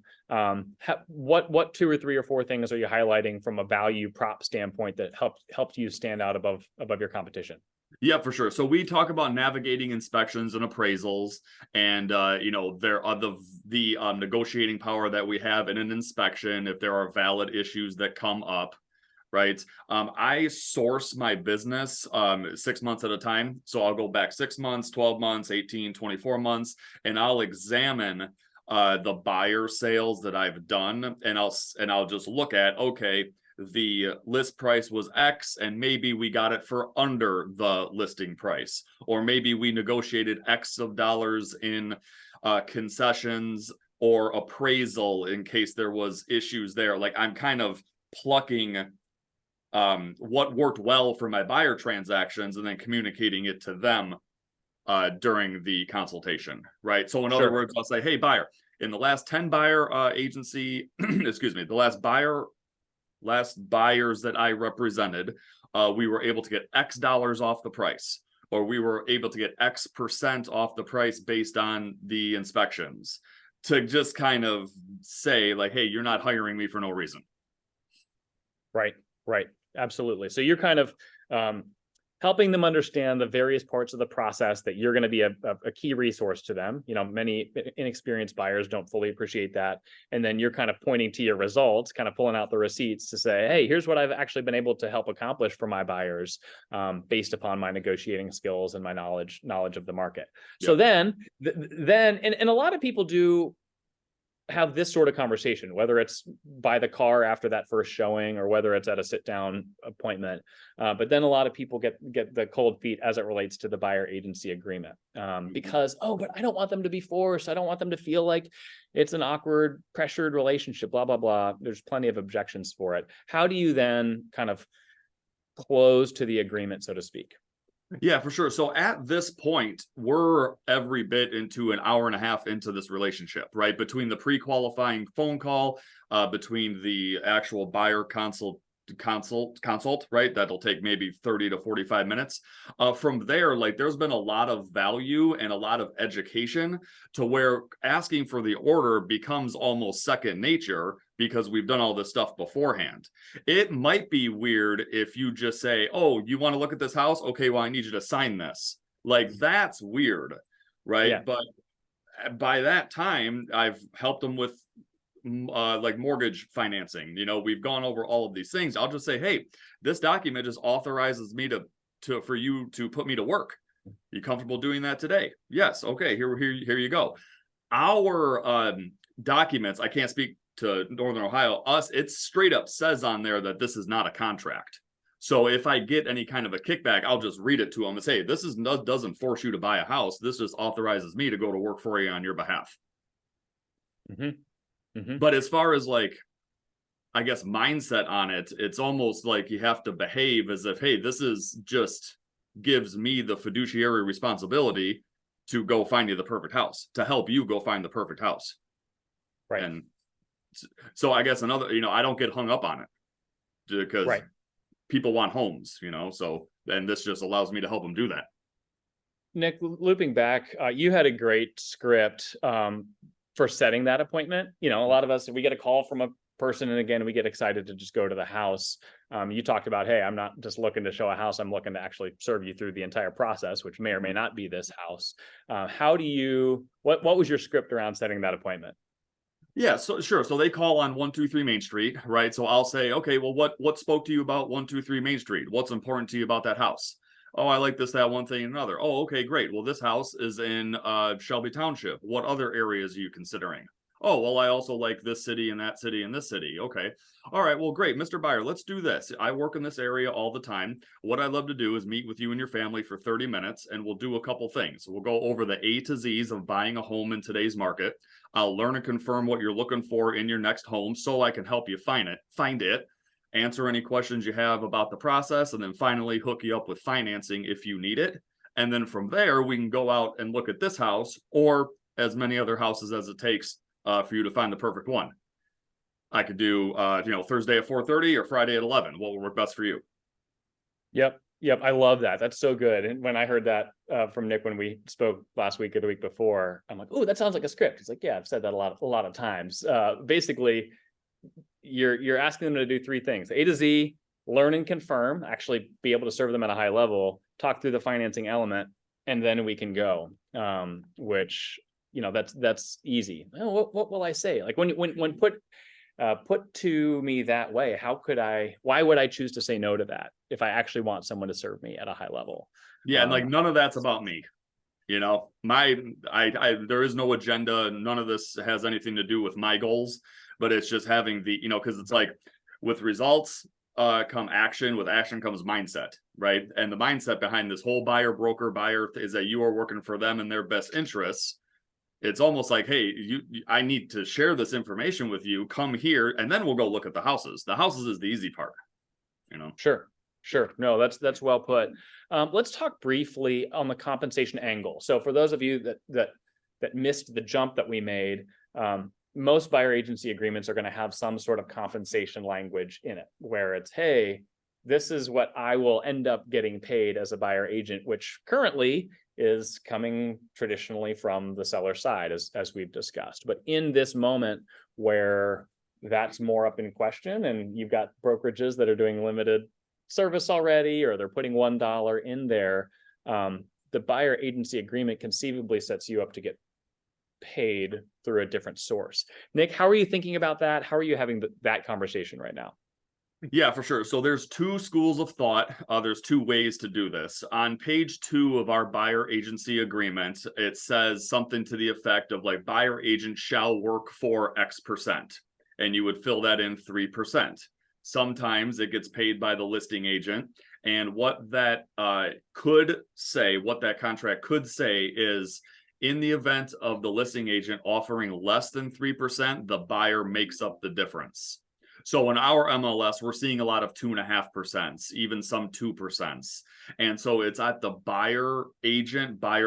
Speaker 6: What 2 or 3 or 4 things are you highlighting from a value prop standpoint that helped you stand out above your competition?
Speaker 9: Yeah, for sure. So we talk about navigating inspections and appraisals, and there are the negotiating power that we have in an inspection if there are valid issues that come up. Right. I source my business 6 months at a time. So I'll go back 6 months, 12 months, 18, 24 months, and I'll examine the buyer sales that I've done. And I'll just look at, okay, the list price was X and maybe we got it for under the listing price, or maybe we negotiated X of dollars in concessions or appraisal in case there was issues there. Like I'm kind of plucking what worked well for my buyer transactions and then communicating it to them during the consultation, right? So in other words, I'll say, hey, buyer, in the last 10 buyer agency, excuse me, the last buyers that I represented, we were able to get X dollars off the price, or we were able to get X% off the price based on the inspections, to just kind of say like, hey, you're not hiring me for no reason.
Speaker 6: Right. Absolutely. So you're kind of helping them understand the various parts of the process that you're going to be a key resource to them. Many inexperienced buyers don't fully appreciate that. And then you're kind of pointing to your results, kind of pulling out the receipts to say, hey, here's what I've actually been able to help accomplish for my buyers based upon my negotiating skills and my knowledge of the market. Yeah. So then a lot of people do have this sort of conversation, whether it's by the car after that first showing or whether it's at a sit down appointment. But then a lot of people get the cold feet as it relates to the buyer agency agreement because, but I don't want them to be forced. I don't want them to feel like it's an awkward, pressured relationship, blah, blah, blah. There's plenty of objections for it. How do you then kind of close to the agreement, so to speak?
Speaker 9: Yeah, for sure. So at this point, we're every bit into an hour and a half into this relationship, right? Between the pre-qualifying phone call, between the actual buyer consult, right? That'll take maybe 30 to 45 minutes. From there, like there's been a lot of value and a lot of education to where asking for the order becomes almost second nature because we've done all this stuff beforehand. It might be weird if you just say, oh, you want to look at this house? Okay, well, I need you to sign this. Like that's weird, right?
Speaker 6: Yeah.
Speaker 9: But by that time, I've helped them with like mortgage financing. You know, we've gone over all of these things. I'll just say, hey, this document just authorizes me for you to put me to work. You comfortable doing that today? Yes. Okay, here you go. Our documents, I can't speak to Northern Ohio, it straight up says on there that this is not a contract. So if I get any kind of a kickback, I'll just read it to them and say, this doesn't force you to buy a house. This just authorizes me to go to work for you on your behalf. But as far as like, I guess, mindset on it, it's almost like you have to behave as if, hey, this is just gives me the fiduciary responsibility to go find you the perfect house, to help you go find the perfect house.
Speaker 6: Right.
Speaker 9: And so I guess another, I don't get hung up on it because people want homes, so, and this just allows me to help them do that.
Speaker 6: Nick, looping back, you had a great script for setting that appointment. A lot of us, we get a call from a person and again, we get excited to just go to the house. You talked about, hey, I'm not just looking to show a house, I'm looking to actually serve you through the entire process, which may or may not be this house. What was your script around setting that appointment?
Speaker 9: Yeah, so sure. So they call on 123 Main Street, right? So I'll say, okay, well, what spoke to you about 123 Main Street? What's important to you about that house? Oh, I like this, that, one thing, and another. Oh, okay, great. Well, this house is in Shelby Township. What other areas are you considering? Oh, well, I also like this city and that city and this city. Okay. All right. Well, great. Mr. Buyer, let's do this. I work in this area all the time. What I'd love to do is meet with you and your family for 30 minutes, and we'll do a couple things. We'll go over the A to Z's of buying a home in today's market. I'll learn and confirm what you're looking for in your next home so I can help you find it, answer any questions you have about the process, and then finally hook you up with financing if you need it. And then from there, we can go out and look at this house or as many other houses as it takes for you to find the perfect one. I could do, Thursday at 4:30 or Friday at 11. What will work best for you?
Speaker 6: Yep. I love that. That's so good. And when I heard that from Nick, when we spoke last week or the week before, I'm like, oh, that sounds like a script. He's like, yeah, I've said that a lot of times. Basically, you're asking them to do three things: A to Z, learn and confirm, actually be able to serve them at a high level, talk through the financing element, and then we can go. Which, that's easy. Oh, what will I say? Like when put to me that way, why would I choose to say no to that if I actually want someone to serve me at a high level?
Speaker 9: Yeah, and like none of that's about me. There is no agenda. None of this has anything to do with my goals, but it's just having the, because it's like with results come action, with action comes mindset, right? And the mindset behind this whole buyer is that you are working for them in their best interests. It's almost like, hey, I need to share this information with you. Come here, and then we'll go look at the houses. The houses is the easy part,
Speaker 6: Sure. No, that's well put. Let's talk briefly on the compensation angle. So for those of you that missed the jump that we made, most buyer agency agreements are going to have some sort of compensation language in it, where it's, hey, this is what I will end up getting paid as a buyer agent, which currently is coming traditionally from the seller side, as we've discussed. But in this moment where that's more up in question, and you've got brokerages that are doing limited service already, or they're putting $1 in there, the buyer agency agreement conceivably sets you up to get paid through a different source. Nick, how are you thinking about that? How are you having that conversation right now?
Speaker 9: Yeah, for sure. So there's two schools of thought. There's two ways to do this. On page 2 of our buyer agency agreement, it says something to the effect of like, buyer agent shall work for X%. And you would fill that in 3%. Sometimes it gets paid by the listing agent. And what that what that contract could say is, in the event of the listing agent offering less than 3%, the buyer makes up the difference. So in our MLS, we're seeing a lot of 2.5%, even some 2%. And so it's at the buyer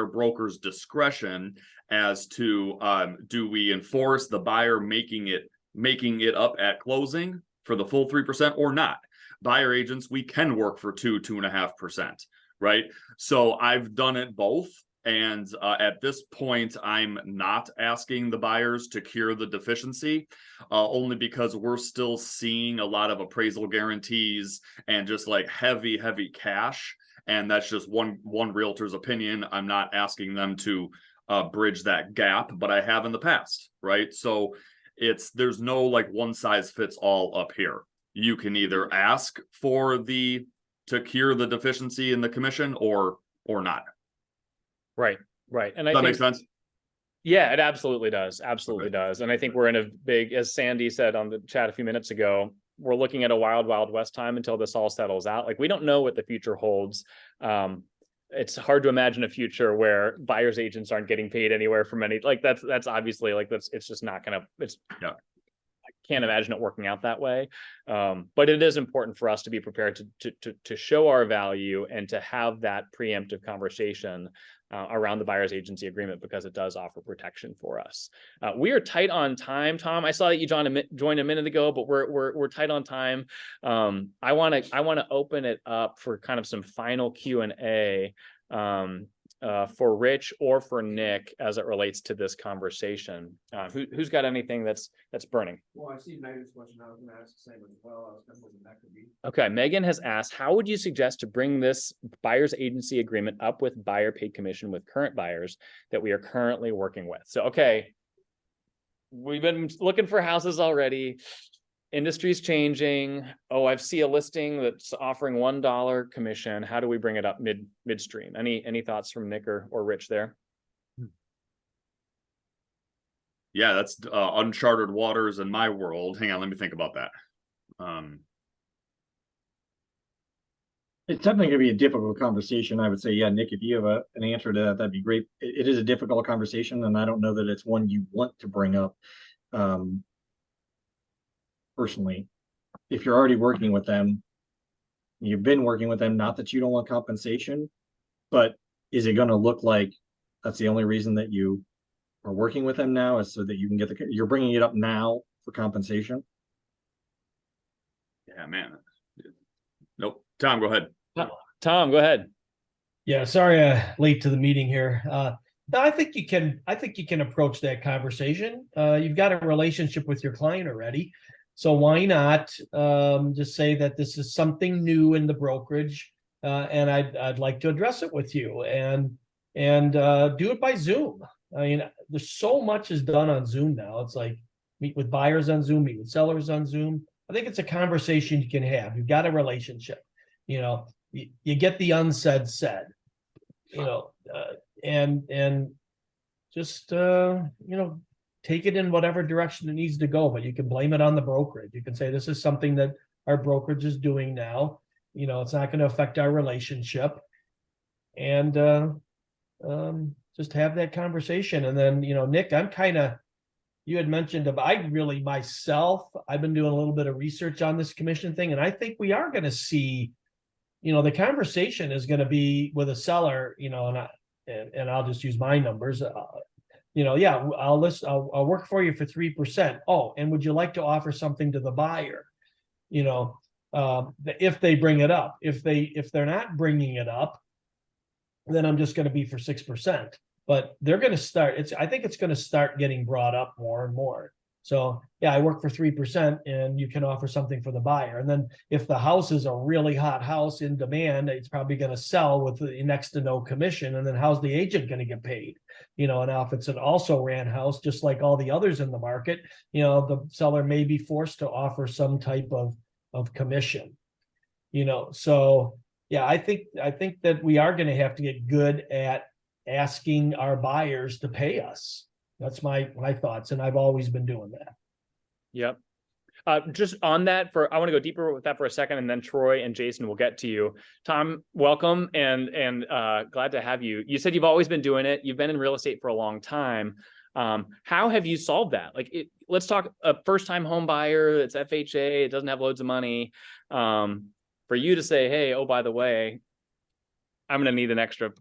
Speaker 9: broker's discretion as to do we enforce the buyer making it up at closing for the full 3% or not. buyer agents, we can work for 2.5%, right? So I've done it both. And at this point, I'm not asking the buyers to cure the deficiency, only because we're still seeing a lot of appraisal guarantees and just like heavy cash. And that's just one realtor's opinion. I'm not asking them to bridge that gap, but I have in the past, right? So there's no like one size fits all up here. You can either ask for to cure the deficiency in the commission or not.
Speaker 6: Right. And
Speaker 9: Does that make sense?
Speaker 6: Yeah, it absolutely does. Absolutely does. And I think we're in a big, as Sandy said on the chat a few minutes ago, we're looking at a wild west time until this all settles out. Like, we don't know what the future holds. It's hard to imagine a future where buyers agents aren't getting paid anywhere from any, like that's obviously like, it's just not gonna, I can't imagine it working out that way. But it is important for us to be prepared to show our value and to have that preemptive conversation around the buyer's agency agreement, because it does offer protection for us. We are tight on time, Tom. I saw that you joined a minute ago, but we're tight on time. I want to open it up for kind of some final Q&A for Rich or for Nick as it relates to this conversation. Who's got anything that's burning?
Speaker 10: Well, I see Megan's question. I was going to ask the same as well. I was kind of hoping that could be.
Speaker 6: Okay, Megan has asked, how would you suggest to bring this buyer's agency agreement up with buyer paid commission with current buyers that we are currently working with? So, okay, we've been looking for houses already. Industry's changing. Oh, I see a listing that's offering $1 commission. How do we bring it up midstream? Any thoughts from Nick or Rich there?
Speaker 9: Yeah, that's uncharted waters in my world. Hang on, let me think about that.
Speaker 4: It's definitely going to be a difficult conversation. I would say, yeah, Nick, if you have an answer to that, that'd be great. It is a difficult conversation, and I don't know that it's one you want to bring up. Personally, if you're already working with them, you've been working with them, not that you don't want compensation, but is it going to look like that's the only reason that you are working with them now, is so that you can get you're bringing it up now for compensation?
Speaker 9: Yeah, man. Nope. Tom, go ahead.
Speaker 6: Tom, go ahead.
Speaker 10: Yeah, sorry, late to the meeting here. I think you can approach that conversation. You've got a relationship with your client already. So why not just say that this is something new in the brokerage, and I'd like to address it with you, and do it by Zoom. I mean, there's so much is done on Zoom now. It's like meet with buyers on Zoom, meet with sellers on Zoom. I think it's a conversation you can have. You've got a relationship. You get the unsaid said. And just take it in whatever direction it needs to go, but you can blame it on the brokerage. You can say, this is something that our brokerage is doing now. It's not going to affect our relationship. And just have that conversation. And then, Nick, you had mentioned I've been doing a little bit of research on this commission thing. And I think we are going to see, the conversation is going to be with a seller, and I'll just use my numbers. I'll work for you for 3%. Oh, and would you like to offer something to the buyer? If they bring it up. If they're not bringing it up, then I'm just going to be for 6%. But they're going to start. I think it's going to start getting brought up more and more. So yeah, I work for 3%, and you can offer something for the buyer. And then if the house is a really hot house in demand, it's probably going to sell with next to no commission. And then how's the agent going to get paid? Now if it's an also ran house, just like all the others in the market, the seller may be forced to offer some type of commission. So yeah, I think that we are going to have to get good at asking our buyers to pay us. That's my thoughts, and I've always been doing that.
Speaker 6: Yep. Just on that, I want to go deeper with that for a second, and then Troy and Jason will get to you. Tom, welcome, and glad to have you. You said you've always been doing it. You've been in real estate for a long time. How have you solved that? Let's talk a first-time home buyer that's FHA, it doesn't have loads of money. For you to say, hey, oh, by the way, I'm going to need an extra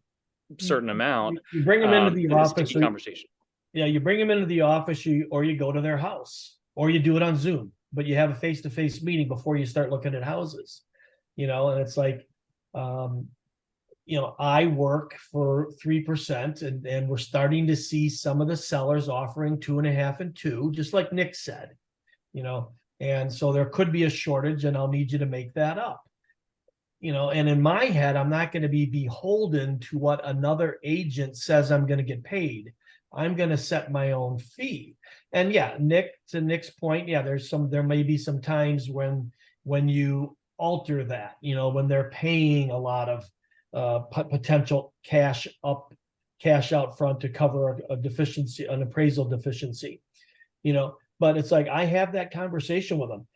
Speaker 6: certain amount.
Speaker 10: You bring them into the office.
Speaker 6: Conversation.
Speaker 10: Yeah, you bring them into the office, or you go to their house, or you do it on Zoom, but you have a face-to-face meeting before you start looking at houses. and it's like, I work for 3% and we're starting to see some of the sellers offering 2.5 and 2, just like Nick said, and so there could be a shortage and I'll need you to make that up. And in my head, I'm not going to be beholden to what another agent says I'm going to get paid. I'm going to set my own fee. And yeah, to Nick's point, yeah, there may be some times when you alter that, when they're paying a lot of potential cash out front to cover a deficiency, an appraisal deficiency, but it's like, I have that conversation with them,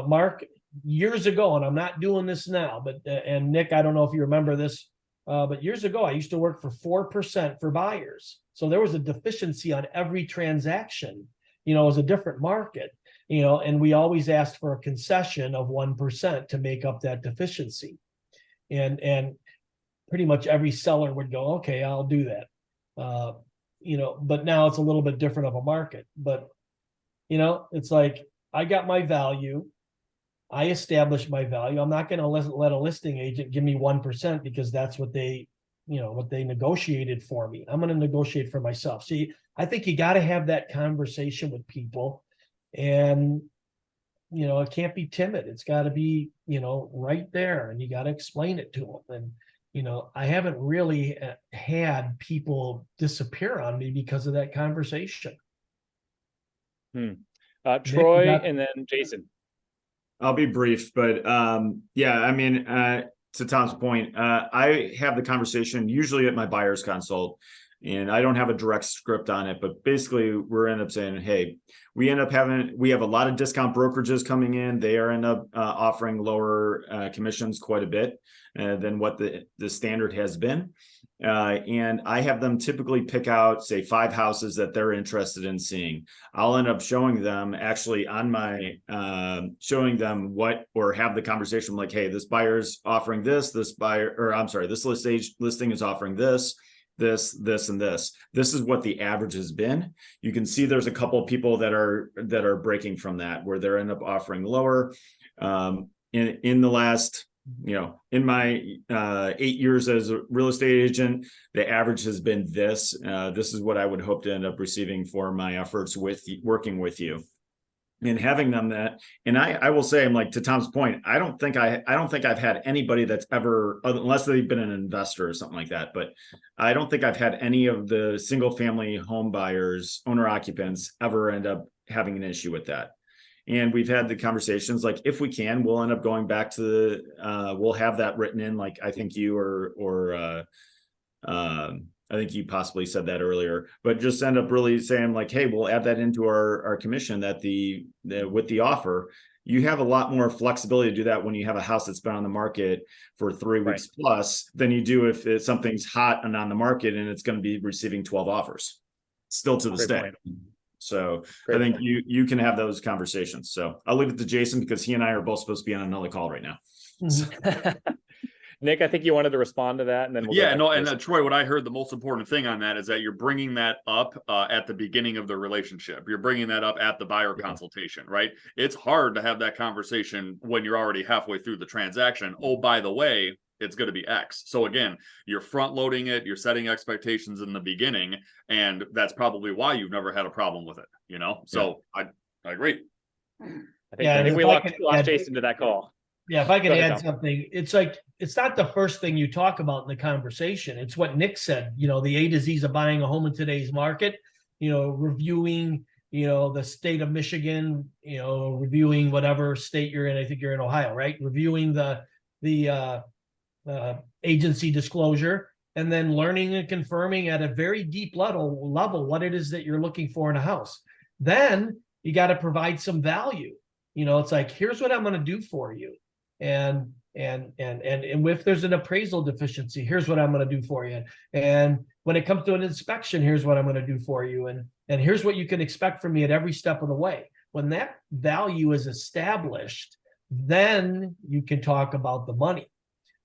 Speaker 10: Mark, years ago, and I'm not doing this now, but, and Nick, I don't know if you remember this, but years ago, I used to work for 4% for buyers. So there was a deficiency on every transaction, it was a different market, and we always asked for a concession of 1% to make up that deficiency. And pretty much every seller would go, okay, I'll do that. But now it's a little bit different of a market, but it's like, I got my value. I established my value. I'm not going to let a listing agent give me 1% because that's what they negotiated for me. I'm going to negotiate for myself. See, I think you got to have that conversation with people, and it can't be timid. It's got to be, right there, and you got to explain it to them. And, I haven't really had people disappear on me because of that conversation.
Speaker 6: Troy and then Jason.
Speaker 8: I'll be brief, but yeah, I mean, to Tom's point, I have the conversation usually at my buyer's consult, and I don't have a direct script on it, but basically we're end up saying, hey, we have a lot of discount brokerages coming in. They end up offering lower commissions quite a bit than what the standard has been. And I have them typically pick out, say, 5 houses that they're interested in seeing. I'll end up showing them actually on my, showing them what, or have the conversation like, hey, this buyer's offering this, this listing is offering this, and this. This is what the average has been. You can see there's a couple of people that are breaking from that, where they're end up offering lower. In the last, in my 8 years as a real estate agent, the average has been this. This is what I would hope to end up receiving for my efforts with working with you. And having them that, and I will say, I'm like, to Tom's point, I don't think I've had anybody that's ever, unless they've been an investor or something like that, but I don't think I've had any of the single family home buyers, owner occupants, ever end up having an issue with that. And we've had the conversations, like, if we can, we'll end up going back to we'll have that written in, like I think you or I think you possibly said that earlier, but just end up really saying like, hey, we'll add that into our commission, that with the offer. You have a lot more flexibility to do that when you have a house that's been on the market for 3 weeks plus than you do if something's hot and on the market and it's going to be receiving 12 offers still to this day. So I think you can have those conversations. So I'll leave it to Jason, because he and I are both supposed to be on another call right now.
Speaker 6: Nick, I think you wanted to respond to that, and then
Speaker 9: and Troy, what I heard, the most important thing on that is that you're bringing that up at the beginning of the relationship. You're bringing that up at the buyer consultation, right? It's hard to have that conversation when you're already halfway through the transaction. Oh, by the way, it's going to be X. So again, you're front loading it, you're setting expectations in the beginning, and that's probably why you've never had a problem with it, So I agree.
Speaker 6: I think we lost Jason to that call.
Speaker 10: Yeah, if I can add something, it's like, it's not the first thing you talk about in the conversation. It's what Nick said, the A to Z's of buying a home in today's market, reviewing, the state of Michigan, reviewing whatever state you're in. I think you're in Ohio, right? Reviewing the agency disclosure, and then learning and confirming at a very deep level what it is that you're looking for in a house. Then you got to provide some value. It's like, here's what I'm going to do for you. And if there's an appraisal deficiency, here's what I'm going to do for you. And when it comes to an inspection, here's what I'm going to do for you. And here's what you can expect from me at every step of the way. When that value is established, then you can talk about the money.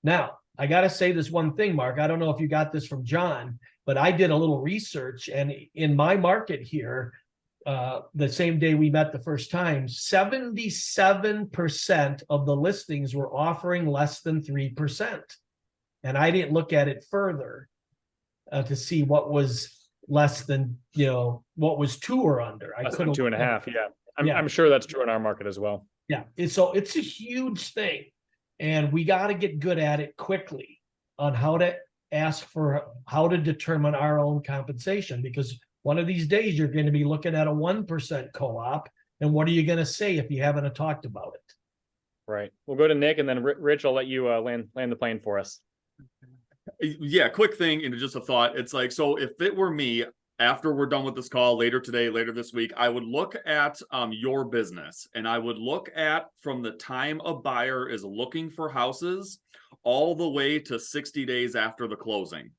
Speaker 10: Now, I got to say this one thing, Mark. I don't know if you got this from John, but I did a little research, and in my market here, the same day we met the first time, 77% of the listings were offering less than 3%. And I didn't look at it further to see what was less than, what was 2 or under. I
Speaker 6: Less than
Speaker 10: couldn't.
Speaker 6: 2.5. Yeah.
Speaker 10: Yeah.
Speaker 6: I'm sure that's true in our market as well.
Speaker 10: Yeah, so it's a huge thing, and we got to get good at it quickly on how to how to determine our own compensation, because one of these days you're going to be looking at a 1% co-op, and what are you going to say if you haven't talked about it?
Speaker 6: Right. We'll go to Nick, and then Rich, I'll let you land the plane for us.
Speaker 9: Yeah, quick thing and just a thought. It's like, so if it were me, after we're done with this call later today, later this week, I would look at your business, and I would look at from the time a buyer is looking for houses all the way to 60 days after the closing.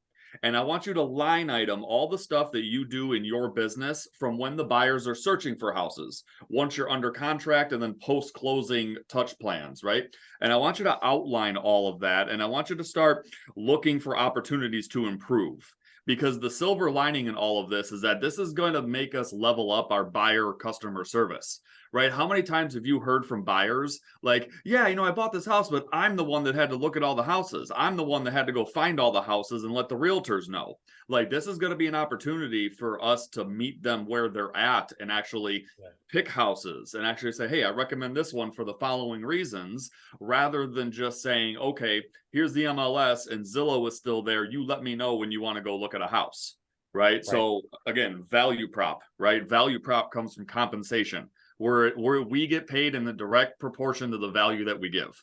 Speaker 9: And I want you to line item all the stuff that you do in your business from when the buyers are searching for houses, once you're under contract, and then post-closing touch plans, right? And I want you to outline all of that, and I want you to start looking for opportunities to improve. Because the silver lining in all of this is that this is going to make us level up our buyer customer service, right? How many times have you heard from buyers like, yeah, I bought this house, but I'm the one that had to look at all the houses. I'm the one that had to go find all the houses and let the realtors know. Like, this is going to be an opportunity for us to meet them where they're at and actually pick houses and actually say, hey, I recommend this one for the following reasons, rather than just saying, okay, here's the MLS and Zillow is still there. You let me know when you want to go look at a house, right? So again, value prop, right? Value prop comes from compensation, where we get paid in the direct proportion to the value that we give.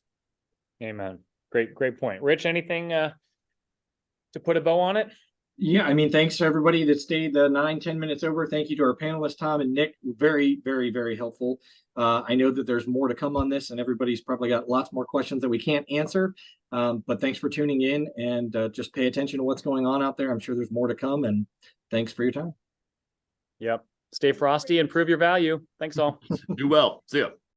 Speaker 6: Amen. Great point. Rich, anything to put a bow on it?
Speaker 4: Yeah, I mean, thanks to everybody that stayed the 9-10 minutes over. Thank you to our panelists, Tom and Nick. Very, very, very helpful. I know that there's more to come on this, and everybody's probably got lots more questions that we can't answer. But thanks for tuning in, and just pay attention to what's going on out there. I'm sure there's more to come, and thanks for your time.
Speaker 6: Yep. Stay frosty and prove your value. Thanks all.
Speaker 9: Do well. See ya.